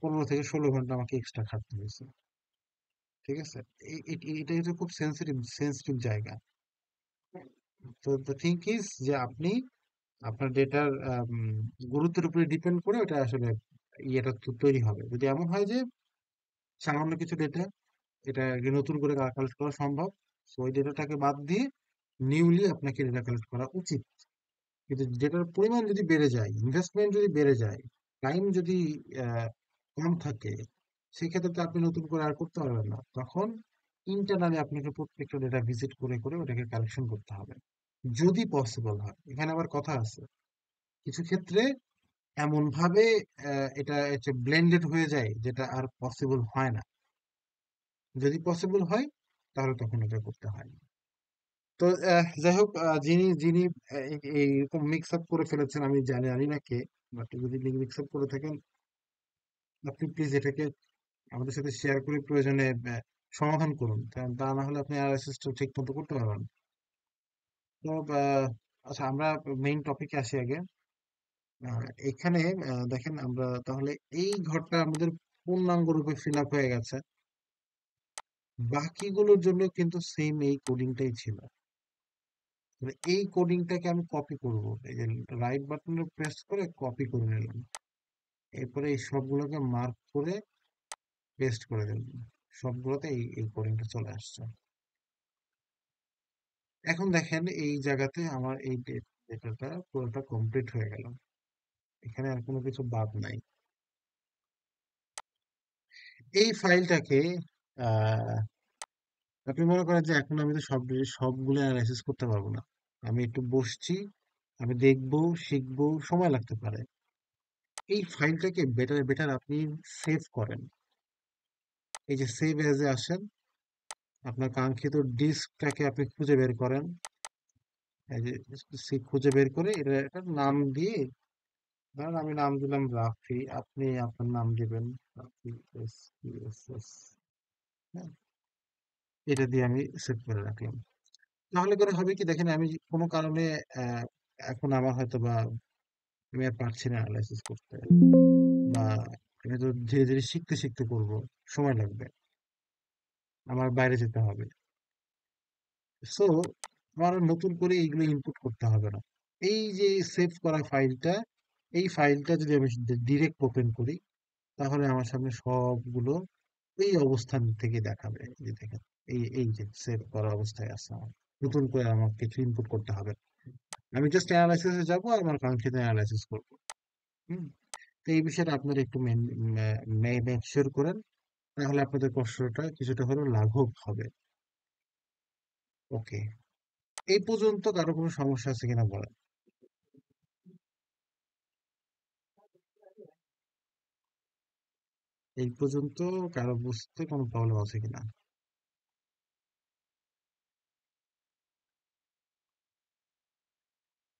15 থেকে 16 ঘন্টা আমাকে এক্সট্রা খাটতে হয়েছে। ঠিক আছে, এটা হচ্ছে খুব সেন্সিটিভ সেন্সিটিভ জায়গা। তো দ্য থিং ইজ যে আপনি আপনার ডেটার গুরুত্বের উপরে ডিপেন্ড করে ওটা আসলে ইয়েটা তৈরি হবে। যদি এমন হয় যে সামান্য কিছু ডেটা এটা নতুন করে কালেক্ট করা সম্ভব, সো ওই ডেটাটাকে বাদ দিয়ে নিউলি আপনাকে ডেটা কালেক্ট করা উচিত। কিন্তু ডেটার পরিমাণ যদি বেড়ে যায়, ইনভেস্টমেন্ট যদি বেড়ে যায়, টাইম যদি কম থাকে, সেক্ষেত্রে তো আপনি নতুন করে আর করতে পারবেন না। তখন ইন্টারনালি আপনাকে প্রত্যেকটা ডেটা ভিজিট করে করে ওটাকে কালেকশন করতে হবে, যদি পসিবল হয়। এখানে আবার কথা আছে, কিছু ক্ষেত্রে এমন ভাবে এটা হচ্ছে ব্লেন্ডেড হয়ে যায় যেটা আর পসিবল হয় না। যদি পসিবল হয় তাহলে তখন এটা করতে হয়। তো যাই হোক, যিনি যিনি এইরকম মিক্স আপ করে ফেলেছেন, আমি জানি জানি না কে, বাট যদি মিক্স আপ করে থাকেন আপনি প্লিজ এটাকে আমাদের সাথে শেয়ার করে প্রয়োজনে সমাধান করুন, কারণ তা না হলে আপনি অ্যানালাইসিসটা ঠিক মতো করতে পারবেন না। তো আচ্ছা, আমরা মেইন টপিকে আসি আগে। এখানে দেখেন, আমরা তাহলে এই ঘরটা আমাদের পূর্ণাঙ্গ রূপে ফিল আপ হয়ে গেছে। বাকিগুলোর জন্য কিন্তু সেম এই কোডিংটাই ছিল। তাহলে এই কোডিংটাকে আমি কপি করব, এই যে রাইট বাটনে প্রেস করে কপি করে নিলাম, এরপরে এই সবগুলোকে মার্ক করে পেস্ট করে দিলাম, সবগুলোতে এই এই কোডিংটা চলে আসছে। এখন দেখেন এই জায়গাতে আমার এই ডেটাটা পুরোটা কমপ্লিট হয়ে গেল, এখানে আর কোনো কিছু বাদ নাই। এই ফাইলটাকে আহ আপনি মনে করেন যে এখন আমি তো সবগুলো অ্যানালাইসিস করতে পারবো না, আমি একটু বসছি, আমি দেখবো, শিখবো, সময় লাগতে পারে। এই ফাইলটাকে বেটার বেটার আপনি সেভ করেন। এই যে সেভ এজ এ আসেন, আপনার কাঙ্ক্ষিত ডিস্কটাকে আপনি খুঁজে বের করেন, এই যে খুঁজে বের করে এটার নাম দিয়ে, ধরেন আমি নাম দিলাম রাফি, আপনি আপনার নাম দিবেন রাফি এস। হ্যাঁ, এটা দিয়ে আমি সেভ করে রাখলাম। তাহলে করে হবে কি, দেখেন আমি কোনো কারণে আহ, এখন আমার হয়তো বা আমি আর পারছি না অ্যানালাইসিস করতে, বা আমি তো ধীরে ধীরে শিখতে শিখতে করব, সময় লাগবে, আমার বাইরে যেতে হবে। সো আমার আর নতুন করে এইগুলো ইনপুট করতে হবে না। এই যে সেভ করা ফাইলটা, এই ফাইলটা যদি আমি ডিরেক্ট ওপেন করি, তাহলে আমার সামনে সবগুলো এই অবস্থান থেকে দেখাবে। এই যে দেখেন, এই যে সেভ করা অবস্থায় আছে আমার, নতুন করে আমার কিছু ইনপুট করতে হবে না। আমি জাস্ট অ্যানালাইসিসে যাবো আর আমার কাঙ্ক্ষিত অ্যানালাইসিস করবো। হুম, তো এই বিষয়টা আপনারা একটু মেক শিওর করেন, তাহলে আপনাদের কষ্টটা কিছুটা হলেও লাঘব হবে। ওকে, এই পর্যন্ত কারো কোনো সমস্যা আছে কিনা বলেন। এই পর্যন্ত কারো বুঝতে কোনো প্রবলেম আছে কিনা?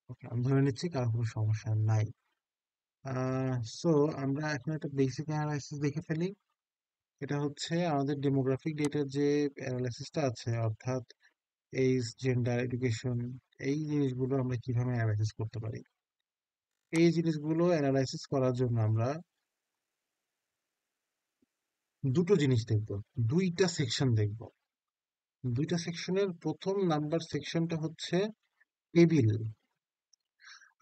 ওকে, আমি ধরে নিচ্ছি কারো কোনো সমস্যা নাই। সো আমরা এখন একটা বেসিক অ্যানালাইসিস দেখে ফেলি। এটা হচ্ছে আমাদের ডেমোগ্রাফিক ডেটার যে অ্যানালাইসিসটা আছে, অর্থাৎ এইজ, জেন্ডার, এডুকেশন, এই জিনিসগুলো আমরা কিভাবে অ্যানালাইসিস করতে পারি। এই জিনিসগুলো অ্যানালাইসিস করার জন্য আমরা দুটো জিনিস দেখব, দুইটা সেকশন দেখব। দুইটা সেকশনের প্রথম নাম্বার সেকশনটা হচ্ছে টেবিল,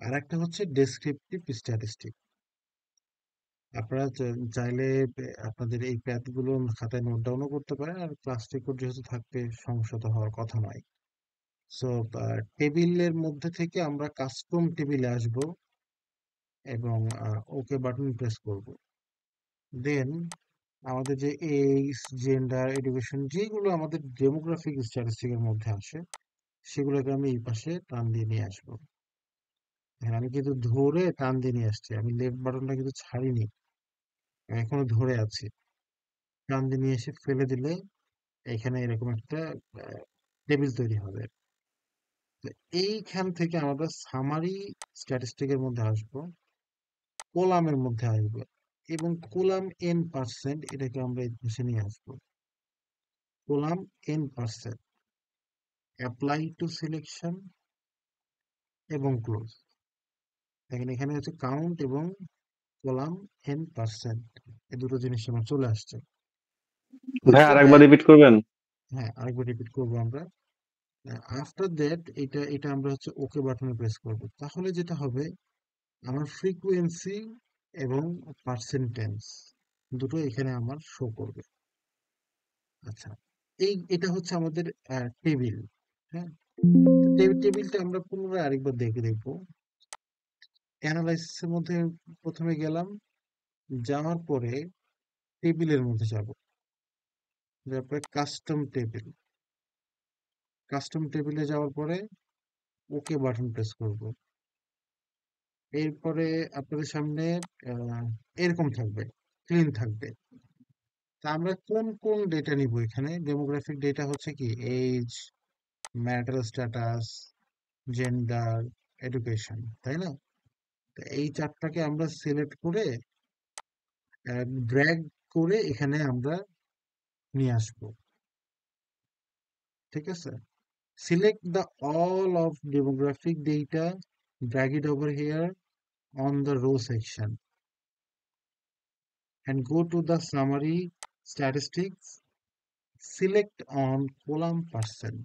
আর একটা হচ্ছে ডেসক্রিপটিভ স্ট্যাটিস্টিক। আপনারা চাইলে আপনাদের এই প্যাথগুলো খাতায় নোট ডাউনও করতে পারেন, আর ক্লাস রেকর্ড যেহেতু থাকবে সমস্যা তো হওয়ার কথা নয়। সো টেবিলের মধ্যে থেকে আমরা কাস্টম টেবিলে আসব এবং ওকে বাটন প্রেস করব। দেন আমাদের যে এইজ, জেন্ডার, এডুকেশন, যেগুলো আমাদের ডেমোগ্রাফিক স্ট্যাটিস্টিকের মধ্যে আসে, সেগুলোকে আমি এই পাশে টান দিয়ে নিয়ে আসবো। হ্যাঁ, আমি কিন্তু ধরে টান দিয়ে নিয়ে আসছি, আমি লেফট বাটনটা কিন্তু ছাড়িনি, আমি এখনো ধরে আছি। টান দিয়ে নিয়ে এসে ফেলে দিলে এখানে এরকম একটা টেবিল তৈরি হবে। তো এইখান থেকে আমরা সামারি স্ট্যাটিস্টিকের মধ্যে আসবো, কোলামের মধ্যে আসবো, এবং কোলাম n%, এটাকে আমরা এই পাশে নিয়ে আসবো। Column n%, apply to selection এবং ক্লোজ। দেখেন এখানে হচ্ছে কাউন্ট এবং কোলাম n%, এই দুটো জিনিস আমার চলে আসছে। ভাই আফটার আরেকবার দ্যাট, রিপিট করবেন? হ্যাঁ আরেকবার রিপিট করবো আমরা। আফটার দ্যাট এটা এটা আমরা হচ্ছে ওকে বাটনে প্রেস করব। তাহলে যেটা হবে, আমার ফ্রিকোয়েন্সি এবং পার্সেন্টেজ দুটো এখানে আমার শো করবে। আচ্ছা, এটা হচ্ছে আমাদের টেবিল। হ্যাঁ, টেবিলটা আমরা পুনরায় আরেকবার দেখবো। অ্যানালাইসিসের মধ্যে প্রথমে গেলাম, যাওয়ার পরে টেবিলের মধ্যে যাব, তারপরে কাস্টম টেবিলে যাওয়ার পরে ওকে বাটন প্রেস করব। এরপরে আপনাদের সামনে এরকম থাকবে, ক্লিন থাকবে। তা আমরা কোন কোন ডেটা নিব এখানে? ডেমোগ্রাফিক ডেটা হচ্ছে কি age, marital status, gender, education, তাই না? তো এই চারটাকে আমরা সিলেক্ট করে ড্র্যাগ করে এখানে আমরা নিয়ে আসবো। ঠিক আছে, select the all of demographic data, drag it over here on the row section and go to the summary statistics, select on column percent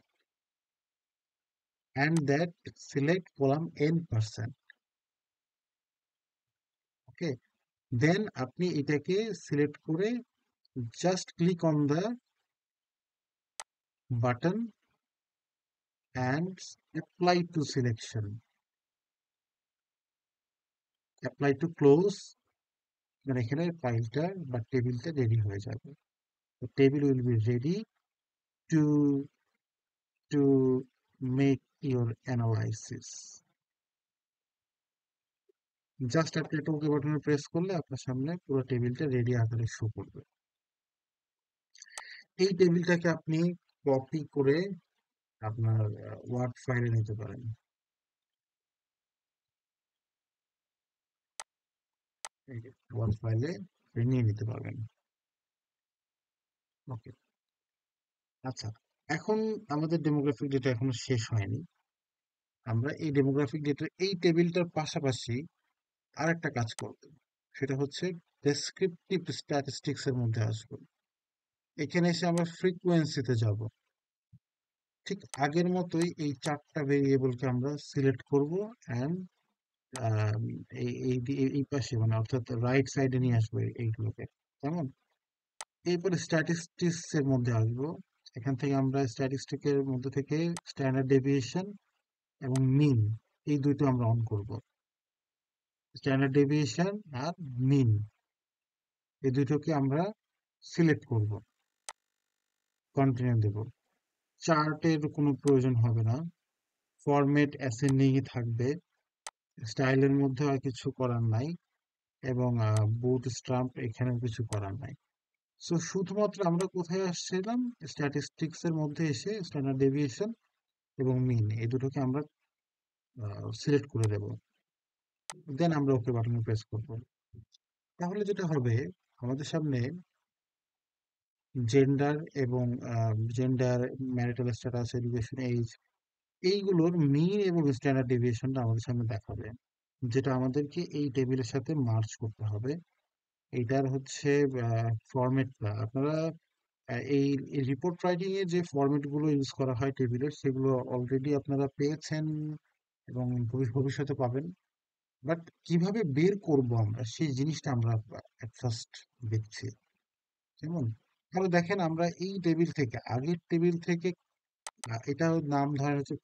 and that select column n%. Okay, then আপনি এটাকে সিলেক্ট করে just click on the button and apply to selection, apply to close, মানে এখানে ফাইলটা বা টেবিলটা রেডি হয়ে যাবে। The table will be ready to make your analysis. Just আপনি একটা ওকে বাটনে প্রেস করলে আপনার সামনে পুরো টেবিলটা রেডি আকারে শো করবে। এই টেবিলটাকে আপনি কপি করে আপনার ওয়ার্ড ফাইলে নিতে পারেন। ওয়ার্ড ফাইলে নিয়ে নিতে পারবেন। ওকে, আচ্ছা, এখন আমাদের ডেমোগ্রাফিক ডেটা এখনো শেষ হয়নি। আমরা এই ডেমোগ্রাফিক ডেটার এই টেবিলটার পাশাপাশি আরেকটা কাজ করব, সেটা হচ্ছে ডেসক্রিপটিভ স্ট্যাটিস্টিক্স এর মধ্যে আসবো। এখানে এসে আমরা ফ্রিকোয়েন্সিতে যাব। ঠিক আগের মতোই এই চারটা ভেরিয়েবলকে আমরা সিলেক্ট করব অ্যান্ড এই পাশে মানে অর্থাৎ রাইট সাইডে নিয়ে আসবো এইগুলোকে। কেমন? এরপরে স্ট্যাটিস্টিক্স এর মধ্যে আসবো। এখান থেকে আমরা স্ট্যাটিস্টিকের মধ্যে থেকে স্ট্যান্ডার্ড ডেভিয়েশন এবং মিন, এই দুটো আমরা অন করব। স্ট্যান্ডার্ড ডেভিয়েশন আর মিন, এই দুটোকে আমরা সিলেক্ট করব, কন্টিনিউ দেব। চার্টের কোনো প্রয়োজন হবে না, ফরম্যাট অ্যাসেন্ডিং থাকবে, স্টাইলের মধ্যে আর কিছু করার নাই, এবং বুট স্ট্রাম্প এখানেও কিছু করার নাই। সো শুধুমাত্র আমরা কোথায় আসছিলাম? স্ট্যাটিস্টিক্স এর মধ্যে এসে স্ট্যান্ডার্ড ডেভিয়েশন এবং মিন এই দুটোকে আমরা সিলেক্ট করে দেব। দেন আমরা ওকে বাটনে প্রেস করব। তাহলে যেটা হবে, আমাদের সামনে জেন্ডার এবং gender, marital status, education, age, এইগুলোর মিন এবং স্ট্যান্ডার্ড ডেভিয়েশনটা আমাদের সামনে দেখাবে, যেটা আমাদেরকে এই টেবিলের সাথে মার্জ করতে হবে। এইটার হচ্ছে ফরম্যাটটা আপনারা এই রিপোর্ট রাইটিং এ যে ফরম্যাট গুলো ইউজ করা হয় টেবিলের, সেগুলো অলরেডি আপনারা পেয়েছেন এবং ভবিষ্যতে পাবেন। বাট কিভাবে বের করব আমরা সেই জিনিসটা আমরা ফার্স্ট দেখছি। কেমন? তাহলে দেখেন, আমরা এই টেবিল থেকে, আগের টেবিল থেকে, এটার নাম ধরেন হচ্ছে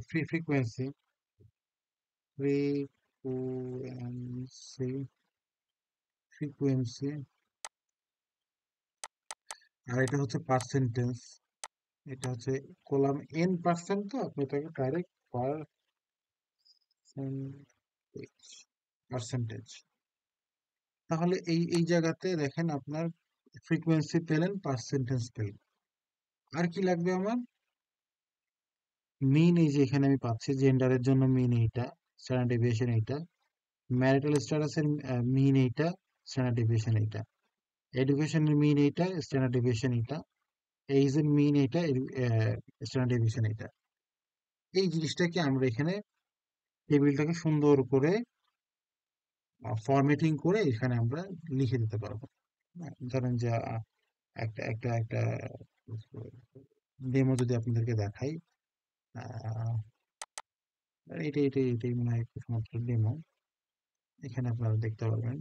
ফ্রি ফ্রিকোয়েন্সি, ফ্রিকোয়েন্সি, ফ্রিকোয়েন্সি, আর এটা হচ্ছে পার্সেন্টেজ। এটা হচ্ছে কলাম এন পার্সেন্ট, তো আপনি এটাকে ডাইরেক্ট পার্সেন্টেজ। তাহলে এই এই জায়গাতে দেখেন আপনার ফ্রিকোয়েন্সি পেলেন, পার্সেন্টেজ পেলেন। আর কি লাগবে আমার? মিন, এই যে এখানে আমি পাচ্ছি জেন্ডারের জন্য মিন এইটা, স্ট্যান্ডার্ড ডেভিয়েশন এইটা, ম্যারিটাল স্ট্যাটাসের মিন এইটা, স্ট্যান্ডার্ড ডেভিয়েশন এইটা, এডুকেশনের মিন এইটা, স্ট্যান্ডার্ড ডেভিয়েশন এইটা, এইজের মিন এইটা, স্ট্যান্ডার্ড ডেভিয়েশন এইটা। এই জিনিসটাকে আমরা এখানে টেবিলটাকে সুন্দর করে ফরম্যাটিং করে এখানে আমরা লিখে দিতে পারবো। ধরেন যে একটা একটা একটা ডেমো যদি আপনাদেরকে দেখাই, আহ, এটাই মনে হয় শুধুমাত্র ডেমো। এখানে আপনারা দেখতে পারবেন।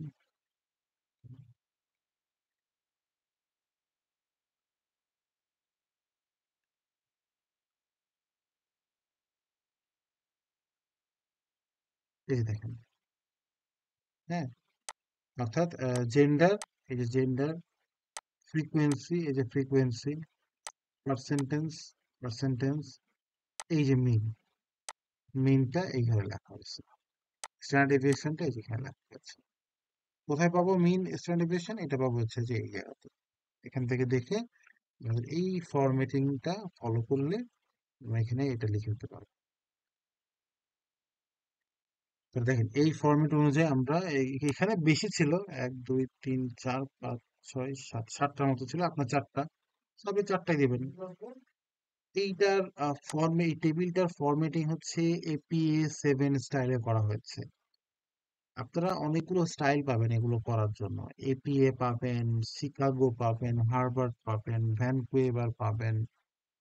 এই যে দেখেন, হ্যাঁ, অর্থাৎ জেন্ডার, এই যে জেন্ডার, ফ্রিকোয়েন্সি, এই যে ফ্রিকোয়েন্সি, পার্সেন্টেজ, পার্সেন্টেজ, এই যে মিনটা এইখানে লেখা হয়েছে, স্ট্যান্ডার্ড ডেভিয়েশনটা এই যেখানে লেখা হয়েছে। কোথায় পাবো মিন, স্ট্যান্ডার্ড ডেভিয়েশন? এটা পাবো হচ্ছে যে এই জায়গাতে। এখান থেকে দেখে আমাদের এই ফরম্যাটিংটা ফলো করলে আমরা এখানে এটা লিখে দিতে পারবো। তো দেখেন, এই ফরম্যাট অনুযায়ী আমরা এখানে বেশি ছিল, 1 2 3 4 5 6 7, 7টার মতো ছিল, আপনার 4টা, সবে 4টাই দিবেন। এইটার এই টেবিলটার ফরম্যাটিং হচ্ছে APA7 স্টাইলে করা হয়েছে। আপনারা অনেকগুলো স্টাইল পাবেন এগুলো করার জন্য। APA পাবেন, শিকাগো পাবেন, হার্ভার্ড পাবেন, ভ্যানকুয়েভার পাবেন,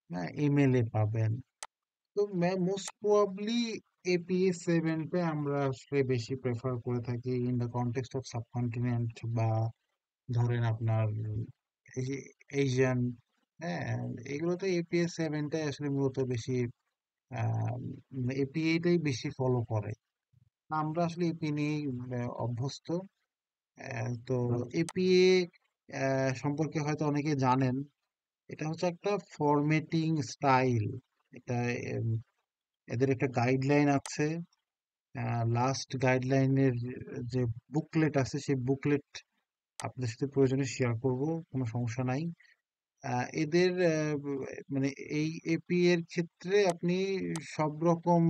হ্যাঁ, MLA পাবেন। তো মোস্ট প্রবাবলি APA7টা আমরা আসলে বেশি প্রেফার করে থাকি in the context of subcontinent, বা ধরেন আপনার এশিয়ান, হ্যাঁ, এগুলোতে APA7টাই আসলে মূলত বেশি, APAটাই বেশি ফলো করে। আমরা আসলে এপি নিয়ে অভ্যস্ত। তো এপিএ সম্পর্কে হয়তো অনেকে জানেন, এটা হচ্ছে একটা ফরম্যাটিং স্টাইল। এটা উম, এদের একটা গাইডলাইন আছে। লাস্ট গাইডলাইনের যে বুকলেট আছে, সেই বুকলেট আপনাদের সাথে প্রয়োজনে শেয়ার করব, কোনো সমস্যা নাই। এদের মানে এই এপি এর ক্ষেত্রে আপনি সব রকম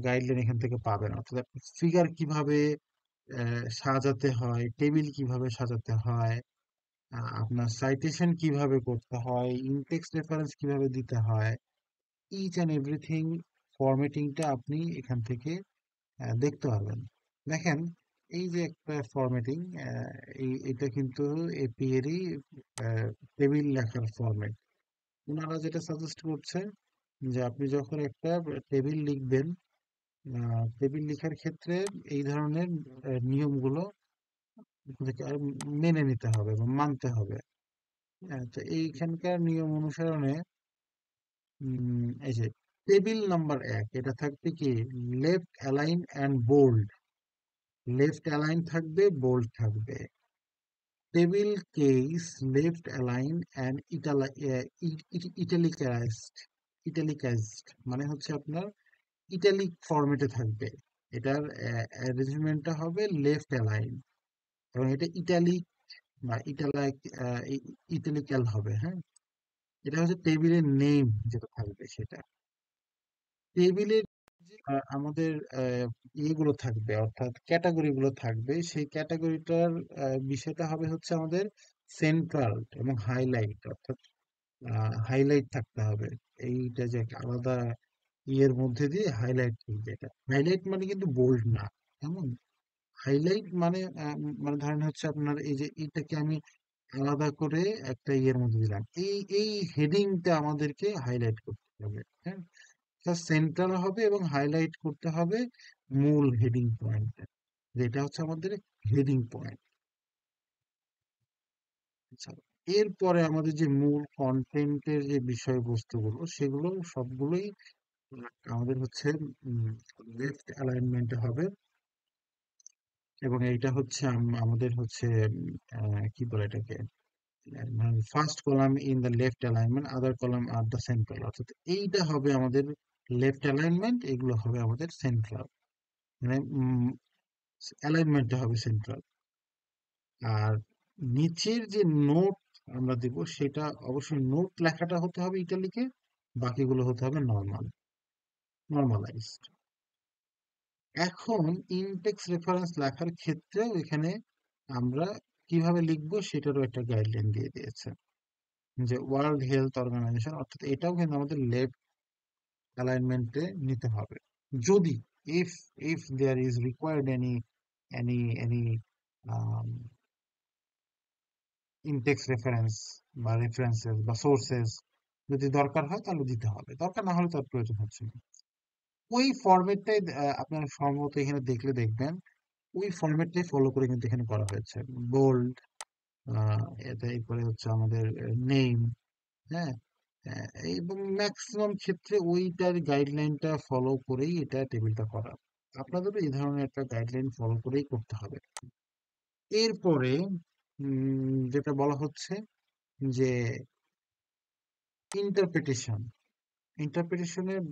গাইডলাইন এখান থেকে পাবেন, অর্থাৎ ফিগার কিভাবে সাজাতে হয়, টেবিল কিভাবে সাজাতে হয়, আপনার সাইটেশন কিভাবে করতে হয়, ইনটেক্সট রেফারেন্স কিভাবে দিতে হয়, ইচ অ্যান্ড এভরিথিং ফরম্যাটিংটা আপনি এখান থেকে দেখতে পারবেন। দেখেন, এই যে একটা ফরম্যাটিং, এটা কিন্তু এপি এরই টেবিল লেখার ফরম্যাট। ওনারা যেটা সাজেস্ট করছে যে আপনি যখন একটা টেবিল লিখবেন, টেবিল লেখার ক্ষেত্রে এই ধরনের নিয়মগুলো আপনাকে আর মেনে নিতে হবে বা মানতে হবে। হ্যাঁ, তো এইখানকার নিয়ম অনুসরণে এই যে টেবিল নাম্বার 1, এটা থাকবে কি left align and bold. Left align থাকবে, বোল্ড থাকবে। Table case left align and italicised. Italicised মানে হচ্ছে আপনার ইটালিক ফরম্যাটে থাকবে। এটার অ্যারেঞ্জমেন্টটা হবে লেফট অ্যালাইন, এবং এটা ইটালিক বা ইটালিক্যাল হবে। হ্যাঁ, এটা হচ্ছে টেবিলের নেম যেটা থাকবে সেটা। টেবিলের যে আমাদের ইয়েগুলো থাকবে, অর্থাৎ ক্যাটাগরি গুলো থাকবে, সেই ক্যাটাগরিটার বিষয়টা হবে হচ্ছে আমাদের সেন্ট্রাল এবং হাইলাইট, অর্থাৎ হাইলাইট থাকতে হবে। এইটা যে একটা আলাদা ইয়ের মধ্যে দিয়ে হাইলাইট করবে, এটা হাইলাইট মানে কিন্তু বোল্ড না, কেমন? হাইলাইট মানে মানে ধরেন হচ্ছে আপনার এই যে এটাকে আমি আলাদা করে একটা ইয়ের মধ্যে দিলাম, এই হেডিংটা আমাদেরকে হাইলাইট করতে হবে। হ্যাঁ, সেন্ট্রাল হবে এবং হাইলাইট করতে হবে মূল হেডিং পয়েন্ট, যেটা হচ্ছে আমাদের হেডিং পয়েন্ট। আচ্ছা, এরপরে আমাদের যে মূল কন্টেন্টের যে বিষয়বস্তুগুলো, সেগুলো সবগুলোই আমাদের হচ্ছে লেফট অ্যালাইনমেন্টে হবে, এবং এইটা হচ্ছে আমাদের হচ্ছে কি বলে এটাকে, first column in the left alignment, other column are the central, অর্থাৎ এইটা হবে আমাদের লেফট অ্যালাইনমেন্ট, এগুলো হবে আমাদের সেন্ট্রাল, মানে অ্যালাইনমেন্টটা হবে সেন্ট্রাল। আর নিচের যে নোট আমরা দেব, সেটা অবশ্যই নোট লেখাটা হতে হবে ইটালিকে, বাকিগুলো হতে হবে নর্মালাইজড। এখন ইনটেক্স রেফারেন্স লেখার ক্ষেত্রেও এখানে আমরা কিভাবে লিখবো সেটারও একটা গাইডলাইন দিয়ে দিয়েছে, যে ওয়ার্ল্ড হেলথ অর্গানাইজেশন, অর্থাৎ এটাও কিন্তু আমাদের লেফট অ্যালাইনমেন্টে নিতে হবে। যদি if if there is required any in text reference বা রেফারেন্সেস বা সোর্সেস যদি দরকার হয় তাহলে দিতে হবে, দরকার না হলে তার প্রয়োজন হচ্ছে না। ওই ফরম্যাটটাই আপনারা সম্ভবত এখানে দেখলে দেখবেন, ওই ফরম্যাটটাই ফলো করে কিন্তু এখানে করা হয়েছে। বোল্ড, এরপরে হচ্ছে আমাদের নেম, হ্যাঁ, এবং ম্যাক্সিমাম ক্ষেত্রে ওইটার গাইডলাইনটা ফলো করেই এটা টেবিলটা করা। আপনাদেরও এই ধরনের একটা গাইডলাইন ফলো করেই করতে হবে। এরপরে যেটা বলা হচ্ছে যে ইন্টারপ্রিটেশন, ইন্টারপ্রিটেশনের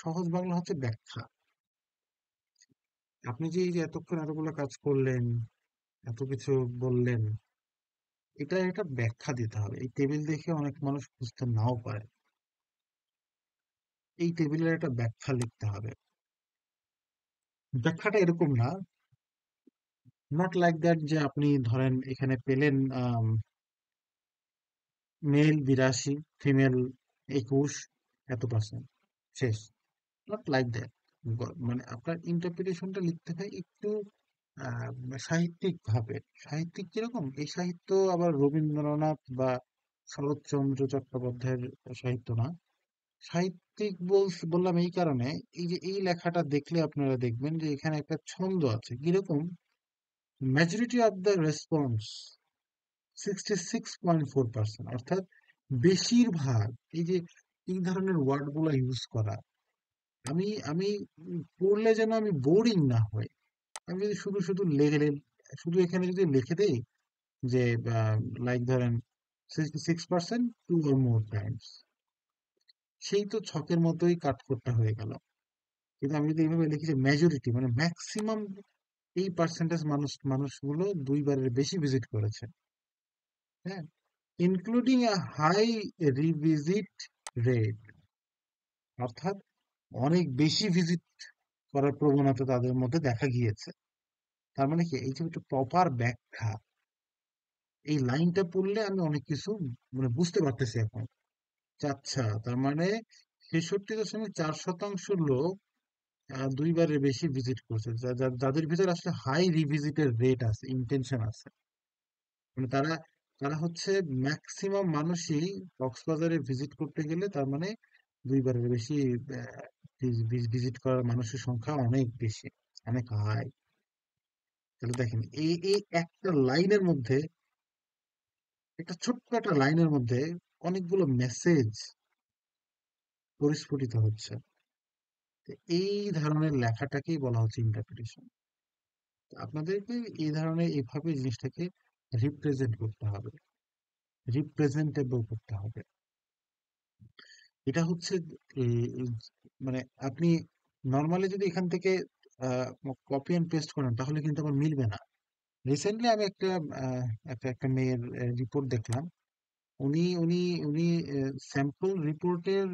সহজ বাংলা হচ্ছে ব্যাখ্যা। আপনি যে এই যে এতক্ষণ এতগুলো কাজ করলেন, এত কিছু বললেন, এটা ব্যাখ্যা দিতে হবে। এই টেবিল দেখে অনেক মানুষ বুঝতে নাও পারে, এই টেবিলের একটা ব্যাখ্যা লিখতে হবে। ব্যাখ্যাটা এরকম না, নট লাইক দ্যাট যে আপনি ধরেন এখানে পেলেন মেল 82, ফিমেল 21, এত%, শেষ। Not like that. মানে আপনার ইন্টারপ্রিটেশনটা লিখতে হয় একটু সাহিত্যিক ভাবে। সাহিত্যিক কিরকম? এই সাহিত্য আবার রবীন্দ্রনাথ বা শরৎচন্দ্র চট্টোপাধ্যায়ের সাহিত্য না। সাহিত্যিক বললাম এই কারণে, এই যে এই লেখাটা দেখলে আপনারা দেখবেন যে এখানে একটা ছন্দ আছে, কিরকম? মেজরিটি অফ দ্য রেসপন্স 66.4%, অর্থাৎ বেশিরভাগ, এই যে এই ধরনের ওয়ার্ড গুলো ইউজ করা, আমি আমি পড়লে যেন আমি বোরিং না হই। আমি যদি শুধু শুধু শুধু এখানে যদি লিখে দেই যে লাইক ধরেন 66% 2 or more times, সেই তো ছকের মতোই কাটকোটটা হয়ে গেল। কিন্তু আমি যদি এইভাবে লিখি যে মেজরিটি, মানে ম্যাক্সিমাম এই পার্সেন্টেজ মানুষগুলো 2বারের বেশি ভিজিট করেছে, হ্যাঁ, ইনক্লুডিং আ হাই রিভিজিট রেট, অর্থাৎ অনেক বেশি ভিজিট করার প্রবণতা তাদের মধ্যে দেখা গিয়েছে। তার মানে কি, এই যে একটা প্রপার ব্যাখ্যা, এই লাইনটা পড়লে আমি অনেক কিছু মানে বুঝতে পারতেছি এখন। আচ্ছা, তার মানে 66.4% লোক 2বারের বেশি ভিজিট করছে, যাদের ভিতরে আসলে হাই রিভিজিটের রেট আছে, ইন্টেনশন আছে, মানে তারা তারা হচ্ছে ম্যাক্সিমাম মানুষই কক্সবাজারে ভিজিট করতে গেলে, তার মানে 2বারের বেশি ভিজিট করার মানুষের সংখ্যা অনেক বেশি, অনেক হাই। তাহলে দেখেন এই এই একটা লাইনের মধ্যে, একটা ছোট্ট একটা লাইনের মধ্যে অনেকগুলো মেসেজ পরিস্ফুটিত হচ্ছে। তো এই ধরনের লেখাটাকেই বলা হচ্ছে ইন্টারপ্রিটেশন। আপনাদেরকে এই ধরনের এইভাবে জিনিসটাকে রিপ্রেজেন্ট করতে হবে, রিপ্রেজেন্টেবল করতে হবে। এটা হচ্ছে মানে আপনি নর্মালি যদি এখান থেকে কপি এন্ড পেস্ট করেন তাহলে কিন্তু আবার মিলবে না। রিসেন্টলি আমি একটা মেয়ের রিপোর্ট দেখলাম। উনি উনি উনি স্যাম্পল রিপোর্টের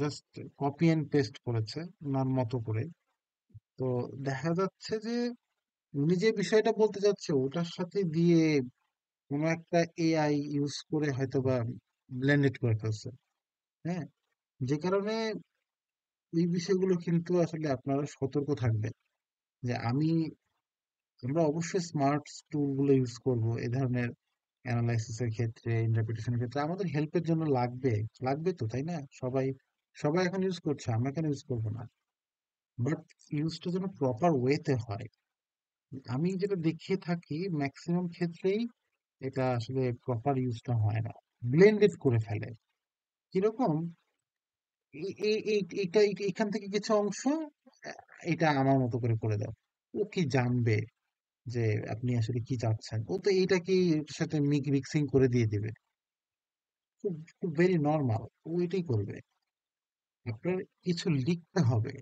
জাস্ট কপি এন্ড পেস্ট করেছে ওনার মতো করে। তো দেখা যাচ্ছে যে উনি যে বিষয়টা বলতে চাচ্ছে ওটার সাথে দিয়ে কোনো একটা এআই ইউজ করে হয়তো বা ব্লেন্ডেড করে ফেলছে। হ্যাঁ, যে কারণে এই বিষয়গুলো কিন্তু আসলে আপনারা সতর্ক থাকবেন যে আমরা অবশ্যই স্মার্ট টুল গুলো ইউজ করব এই ধরনের অ্যানালাইসিস এর ক্ষেত্রে, ইন্টারপ্রিটেশনের ক্ষেত্রে আমাদের হেল্পের জন্য লাগবে। লাগবে তো, তাই না? সবাই সবাই এখন ইউজ করছে, আমরা কেন ইউজ করবো না? বাট ইউজটা যেন প্রপার ওয়েতে হয়। আমি যেটা দেখে থাকি ম্যাক্সিমাম ক্ষেত্রেই এটা আসলে প্রপার ইউজটা হয় না, ব্লেন্ডেড করে ফেলে। কিরকম? এখান থেকে কিছু অংশ আহ, এটা আমার মতো করে করে দাও। ও কি জানবে যে আপনি আসলে কি চাচ্ছেন? ও তো এইটাকে এর সাথে মিক্সিং করে দিয়ে দিবে। খুব খুব ভেরি নর্মাল, ও এটাই করবে। আপনার কিছু লিখতে হবে,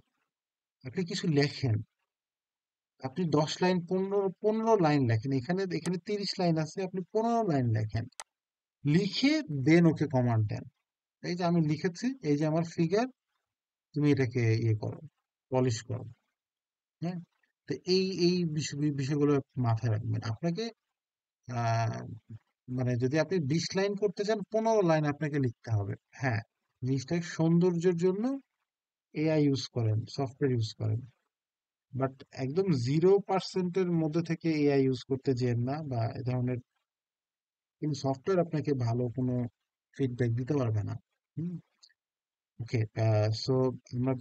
আপনি কিছু লেখেন, আপনি 10 লাইন, 15 লাইন লেখেন। এখানে এখানে 30 লাইন আছে, আপনি 15 লাইন লেখেন, লিখে দেন ওকে কমান্ড দেন। এই যে আমি লিখেছি, এই যে আমার ফিগার, তুমি এটাকে ইয়ে করো, পলিশ করো। হ্যাঁ, তো এই বিষয়গুলো মাথায় রাখবেন। আপনাকে আহ মানে যদি আপনি 20 লাইন করতে চান, 15 লাইন আপনাকে লিখতে হবে। হ্যাঁ, জিনিসটাকে সৌন্দর্যের জন্য এআই ইউজ করেন, সফটওয়্যার ইউজ করেন, বাট একদম 0%-এর মধ্যে থেকে এআই ইউজ করতে যেন না, বা এ ধরনের কোনো সফটওয়্যার আপনাকে ভালো কোনো ফিডব্যাক দিতে পারবে না। হুম, ওকে। সো আমরা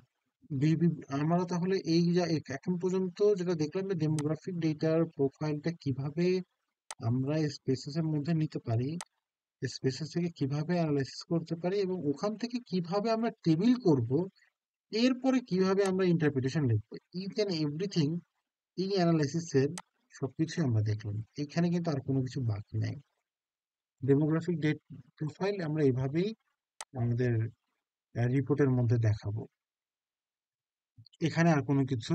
আমরা তাহলে এই যা এখন পর্যন্ত যেটা দেখলাম যে ডেমোগ্রাফিক ডেটার প্রোফাইলটা কিভাবে আমরা স্পেসেস এর মধ্যে নিতে পারি, স্পেসেস থেকে কিভাবে অ্যানালাইসিস করতে পারি, এবং ওখান থেকে কিভাবে আমরা টেবিল করব, এরপরে কিভাবে আমরা ইন্টারপ্রিটেশন লিখবো, ইচ এন্ড এভরিথিং এই অ্যানালাইসিসের সবকিছু আমরা দেখলাম। এখানে কিন্তু আর কোনো কিছু বাকি নাই। ডেমোগ্রাফিক ডেট প্রোফাইল আমরা এভাবেই আমাদের রিপোর্টের মধ্যে দেখাবো। এখানে আর কোনো কিছু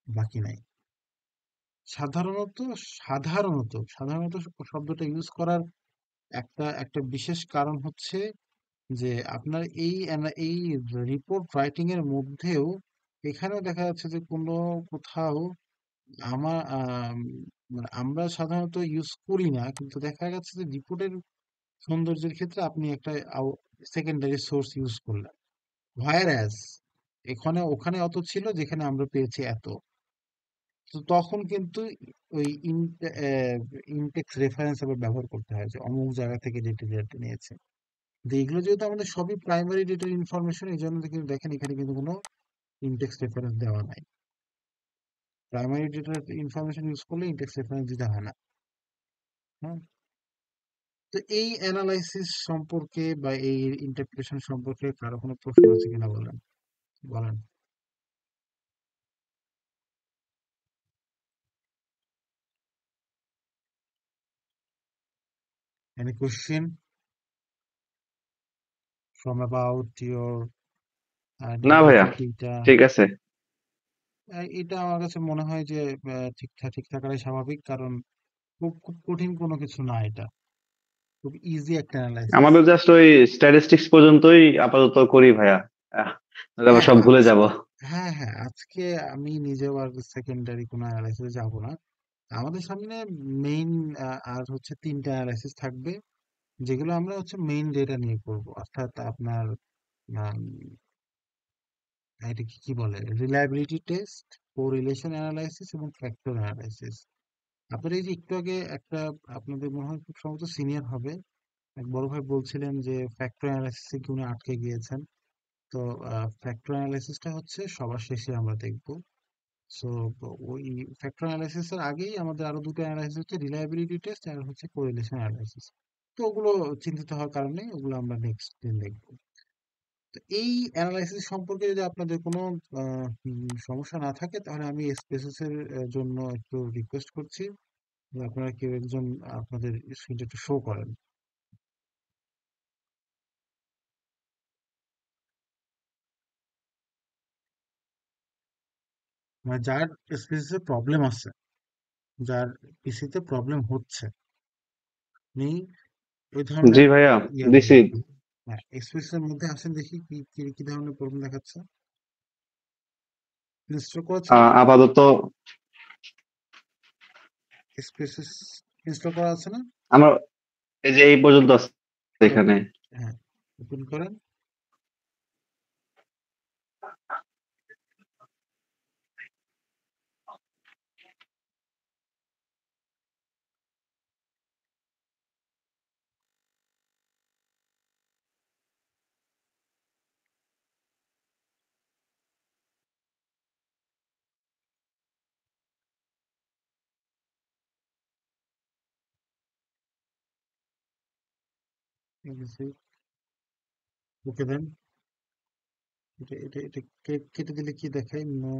বাকি নাই। সাধারণত সাধারণত সাধারণত শব্দটা ইউজ করার একটা একটা বিশেষ কারণ হচ্ছে যে আপনার এই রিপোর্ট রাইটিং এর মধ্যেও এখানেও দেখা যাচ্ছে যে কোনো কোথাও আমার মানে আমরা সাধারণত ইউজ করি না, কিন্তু দেখা যাচ্ছে যে রিপোর্টের সৌন্দর্যের ক্ষেত্রে আপনি একটা সেকেন্ডারি সোর্স ইউজ করলেন, হোয়ারএজ এখানে ওখানে অত ছিল যেখানে আমরা পেয়েছি এত। তো তখন কিন্তু ওই ইনটেক্স রেফারেন্স আবার ব্যবহার করতে হয় যে অমুক জায়গা থেকে ডেটা নিয়েছে। তো এগুলো যেহেতু আমাদের সবই প্রাইমারি ডেটার ইনফরমেশন, এই জন্য কিন্তু দেখেন এখানে কিন্তু কোনো ইনটেক্স রেফারেন্স দেওয়া নাই। প্রাইমারি ডেটার ইনফরমেশন ইউজ করলে ইনটেক্স রেফারেন্স দিতে হয় না। হ্যাঁ, তো এই অ্যানালাইসিস সম্পর্কে বা এই ইন্টারপ্রিটেশন সম্পর্কে কারো কোনো প্রশ্ন আছে কিনা বলেন, বলেন। Any question from about your না ভাইয়া, demographic data? ঠিক আছে। এটা আমার কাছে মনে হয় যে ঠিক থাকাটাই স্বাভাবিক, কারণ খুব খুব কঠিন কোনো কিছু না, এটা খুব ইজি একটা অ্যানালাইসিস। আমাদের জাস্ট ওই স্ট্যাটিস্টিক্স পর্যন্তই আপাতত করি ভাইয়া। আহ, নাহলে আবার হ্যাঁ সব ভুলে যাব। হ্যাঁ, আজকে আমি নিজেও আর সেকেন্ডারি কোনো অ্যানালাইসিস যাব না। আমাদের সামনে মেইন আর হচ্ছে 3টা অ্যানালাইসিস থাকবে, যেগুলো আমরা হচ্ছে মেইন ডেটা নিয়ে করব। অর্থাৎ আপনার আম, এটা কি বলে, রিলায়েবিলিটি টেস্ট, কোরিলেশন অ্যানালাইসিস এবং ফ্যাক্টর অ্যানালাইসিস। আপনার এই যে একটু আগে একটা, আপনাদের মনে হয় খুব সম্ভবত সিনিয়র হবে, এক বড় ভাই বলছিলেন যে ফ্যাক্টর অ্যানালাইসিসে কি উনি আটকে গিয়েছেন। তো ফ্যাক্টর অ্যানালাইসিসটা হচ্ছে সবার শেষে আমরা দেখব। সো ওই ফ্যাক্টর অ্যানালাইসিস এর আগেই আমাদের আরো দুটো অ্যানালাইসিস হচ্ছে, রিলায়েবিলিটি টেস্ট আর হচ্ছে কোরিলেশন অ্যানালাইসিস। তো ওগুলো চিন্তিত হওয়ার কারণে ওগুলো আমরা নেক্সট দিন দেখব। তো এই অ্যানালাইসিস সম্পর্কে যদি আপনাদের কোনো সমস্যা না থাকে, তাহলে আমি স্পেসেস এর জন্য একটু রিকোয়েস্ট করছি যে আপনারা কেউ একজন আপনাদের স্ক্রিনটা একটু শো করেন। মানে যার স্পেসেস এ প্রবলেম আছে, যার পিসিতে প্রবলেম হচ্ছে, আপনি ওই জি ধরনের ভাইয়া, ইয়াগুলো দিছি। হ্যাঁ, এক্সপ্রেসের মধ্যে আসেন দেখি কি কি কি ধরনের প্রবলেম দেখাচ্ছে। ইনস্টল করেছেন তো? আপাতত এক্সপ্রেসেস ইনস্টল করা আছে না? আমার এই যে এই পর্যন্ত আছে এখানে। হ্যাঁ, ওপেন করেন। ওকে দেন। এটা কেটে দিলে কি দেখায়? নো।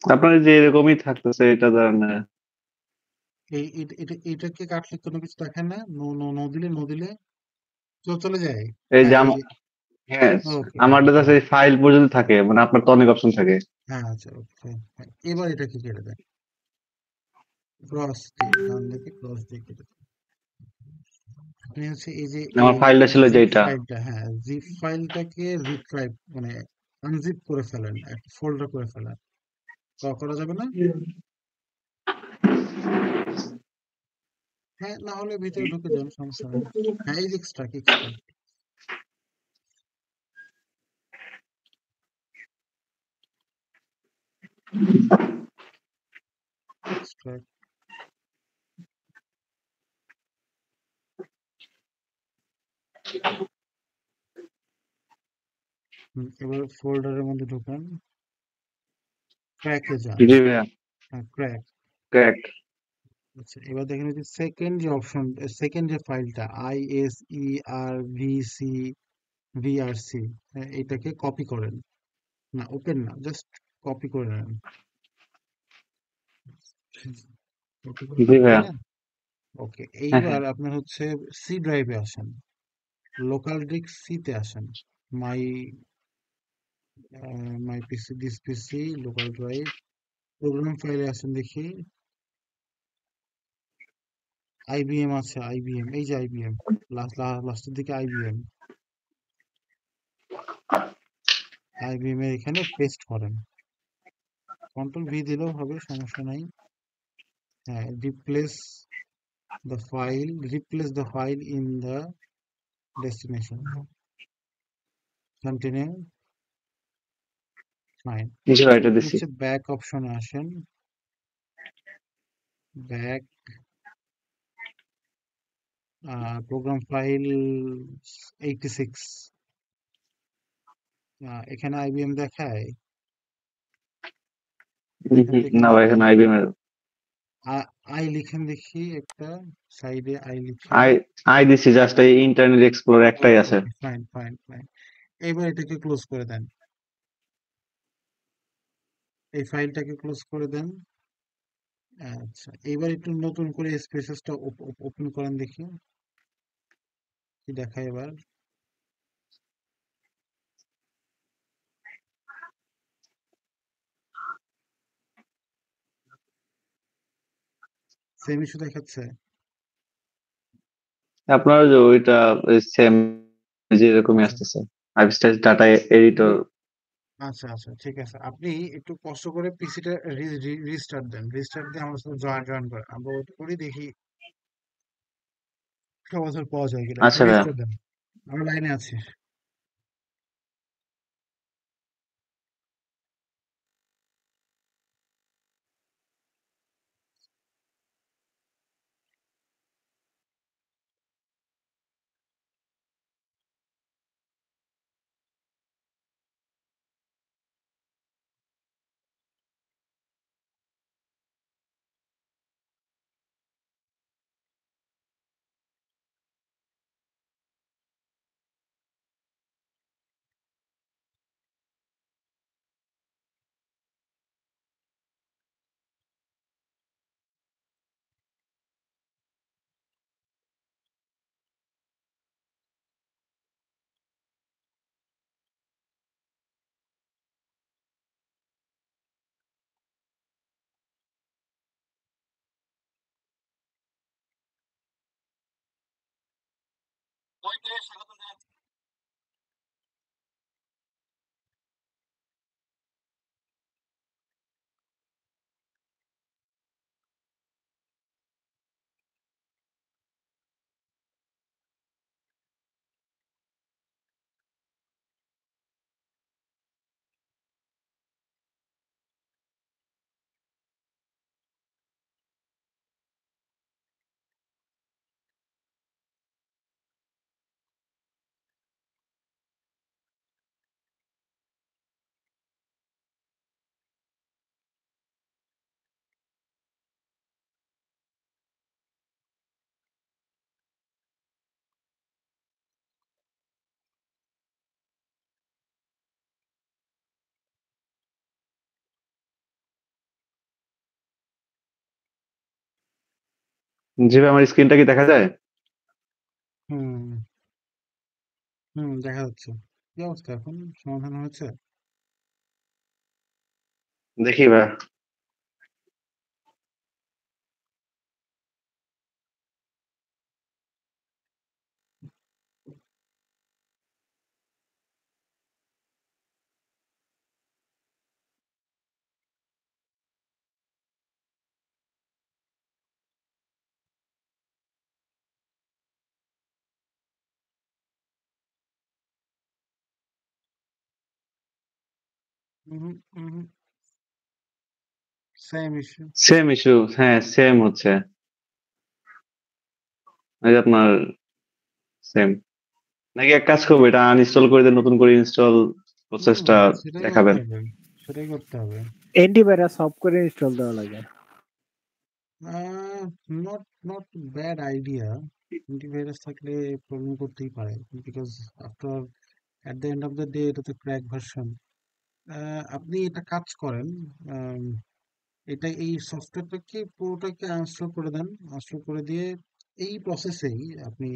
আপনার যে এরকমই থাকতেছে এটা ধরেন এটাকে কাটলে কোনো কিছু দেখায় না? নো নো নো দিলে চলে যায়। এই যে হ্যাঁ, এই যে হ্যাঁ ওকে আমার ওকে কাছে ফাইল পর্যন্ত থাকে, মানে আপনার তো অনেক অপশন থাকে। হ্যাঁ, আচ্ছা ওকে। এবার এটাকে কেটে দেন। ক্রস দিয়ে ডান দিকে ক্রস দিয়ে কেটে দেন। আপনি হচ্ছে এই যে আমার এই ফাইলটা ছিল জিপ যেটা। ফাইলটা, হ্যাঁ জিপ ফাইলটাকে রিট্রাইভ মানে আনজিপ করে ফেলেন, একটা ফোল্ডার করে ফেলেন। করা যাবে না? হ্যাঁ, না হলে ভিতরে ঢুকে যান, সমস্যা নেই। হ্যাঁ, এই যে এক্সট্রাক্ট এক্সট্রাক্ট এবার ফোল্ডারের মধ্যে ঢুকান, ক্র্যাকে যান। জি ভাইয়া। হ্যাঁ, ক্র্যাক। ক্র্যাক। আচ্ছা, এবার দেখেন যে সেকেন্ড যে অপশন, সেকেন্ড যে ফাইলটা ISERVC এটাকে কপি করেন। না ওপেন না, জাস্ট কপি করে নেন। কপি করে জি নিলেন, তাই ভাইয়া। না? ওকে, হ্যাঁ এইবার হ্যাঁ। আপনার হচ্ছে সি ড্রাইভে আসেন, লোকাল ডিস্ক সি তে আসেন। My my PC, this PC, local drive, program ফাইলে আসেন দেখি। আইবিএম আছে, আইবিএম, এই যে আইবিএম, লাস্টের দিকে আইবিএম। আইবিএম এর এখানে পেস্ট করেন, কন্ট্রোল ভি দিলেও হবে, সমস্যা নাই। হ্যাঁ, replace the file in the destination, continue, fine. জি ভাই, এটা আপনি দিছি। হচ্ছে ব্যাক অপশনে আসেন, ব্যাক, প্রোগ্রাম ফাইল 86, এখানে আইবিএম দেখায়? এখান থেকে না ভাই, এখানে আইবিএম এর আই লিখেন দেখি, একটা সাইডে আই লিখেন। আই আই দিছি, জাস্ট এই ইন্টারনেট এক্সপ্লোরার একটাই ওকে আছে। ওকে, ফাইন ফাইন ফাইন। এবার এটাকে ক্লোজ করে দেন, এই ফাইলটাকে ক্লোজ করে দেন। আচ্ছা, এবার একটু নতুন করে স্পেসেসটা ওপেন করেন দেখি কি দেখায় এবার। সেম ইস্যু দেখাচ্ছে? আপনার যে ওইটা সেম যে এরকমই আচ্ছা আসতেছে। আইপিস্টাইল ডাটা এডিটর। আচ্ছা আচ্ছা, ঠিক আছে। আপনি একটু কষ্ট করে পিসিটা রিস্টার্ট দেন, রিস্টার্ট দিয়ে আমার সাথে জয়েন করেন, আমরা ওটা করি দেখি সমাধান পাওয়া যায় কিনা। একটু আচ্ছা ভাইয়া। রিস্টার্ট দেন, আমি লাইনে আছি। জি ভাই, আমার স্ক্রিনটা কি দেখা যায়? হুম হুম, দেখা যাচ্ছে। কি অবস্থা এখন? সমাধান হয়েছে? দেখি ভাই। Same issue. সেম ইস্যু, হ্যাঁ সেম হচ্ছে। এই যে আপনার সেম। নাকি এক কাজ করবো, এটা আনইনস্টল করে দিয়ে নতুন করে ইনস্টল প্রসেসটা সেটাই করতে দেখাবেন? হবে, সেটাই করতে হবে। অ্যান্টিভাইরাস সব করে ইনস্টল দেওয়া লাগে। Not not bad idea. Antivirus থাকলে প্রবলেম করতেই পারে, because after at the end of the day এটা তো ক্র্যাক ভার্সন। আপনি এটা কাজ করেন, আম, এটা এই সফটওয়্যারটাকে পুরোটাকে আনস্টল করে দেন। আনস্টল করে দিয়ে এই প্রসেসেই আপনি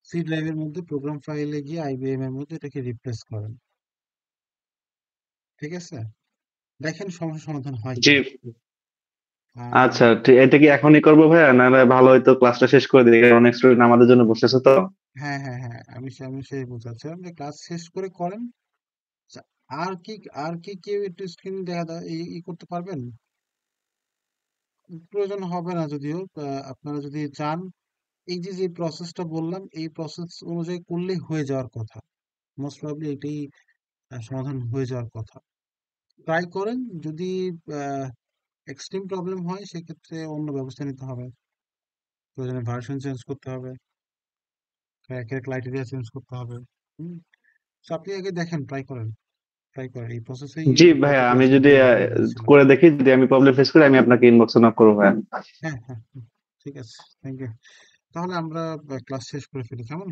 সি ড্রাইভের মধ্যে প্রোগ্রাম ফাইলে গিয়ে আইবিএম এর মধ্যে এটাকে রিপ্লেস করেন। ঠিক আছে, দেখেন সমস্যার সমাধান হয় জি, কিনা। আচ্ছা এটা কি এখনই করবো ভাইয়া, নাহলে ভালো হয়তো ক্লাসটা শেষ করে দিই, কারণ অনেক স্টুডেন্ট আমাদের জন্য বসেছে তো। হ্যাঁ হ্যাঁ হ্যাঁ, আমি সেই বোঝাচ্ছিলাম যে ক্লাস শেষ করে করেন। আচ্ছা, আর কি আর কি কেউ একটু স্ক্রিন দেখা করতে পারবেন? প্রয়োজন হবে না যদিও, আপনারা যদি চান, এই যে যে প্রসেসটা বললাম এই প্রসেস অনুযায়ী করলেই হয়ে যাওয়ার কথা। মোস্ট প্রবাবলি এটাই সমাধান হয়ে যাওয়ার কথা। ট্রাই করেন, যদি এক্সট্রিম প্রবলেম হয় সেক্ষেত্রে অন্য ব্যবস্থা নিতে হবে। প্রয়োজনে ভার্সন চেঞ্জ করতে হবে, ক্রাইটেরিয়া চেঞ্জ করতে হবে। হুম, তো আপনি আগে দেখেন, ট্রাই করেন এই প্রসেসেই জি ভাইয়া, কতটা আমি যদি স্মুথলি হবে বলছিল। করে দেখি, যদি আমি প্রবলেম ফেস করি আমি আপনাকে ইনবক্সে নক করবো ভাইয়া। হ্যাঁ হ্যাঁ হুম, ঠিক আছে, থ্যাংক ইউ। তাহলে আমরা ক্লাস শেষ করে ফেলি, কেমন?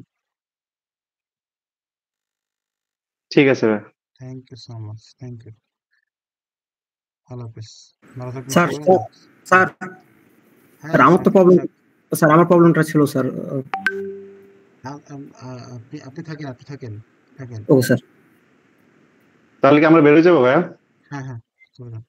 ঠিক আছে ভাই। Thank you so much, thank you. ভালো হাফেজ, ভালো থাকবেন স্যার সবাই। স্যার হ্যাঁ আমার তো স্যার, প্রবলেম, স্যার, স্যার আমার প্রবলেমটা ছিল স্যার। আপনি থাকেন, থাকেন। Okay sir. তাহলে কি আমরা বেরোয় যাবো ভাইয়া? হ্যাঁ হ্যাঁ, চলে যান।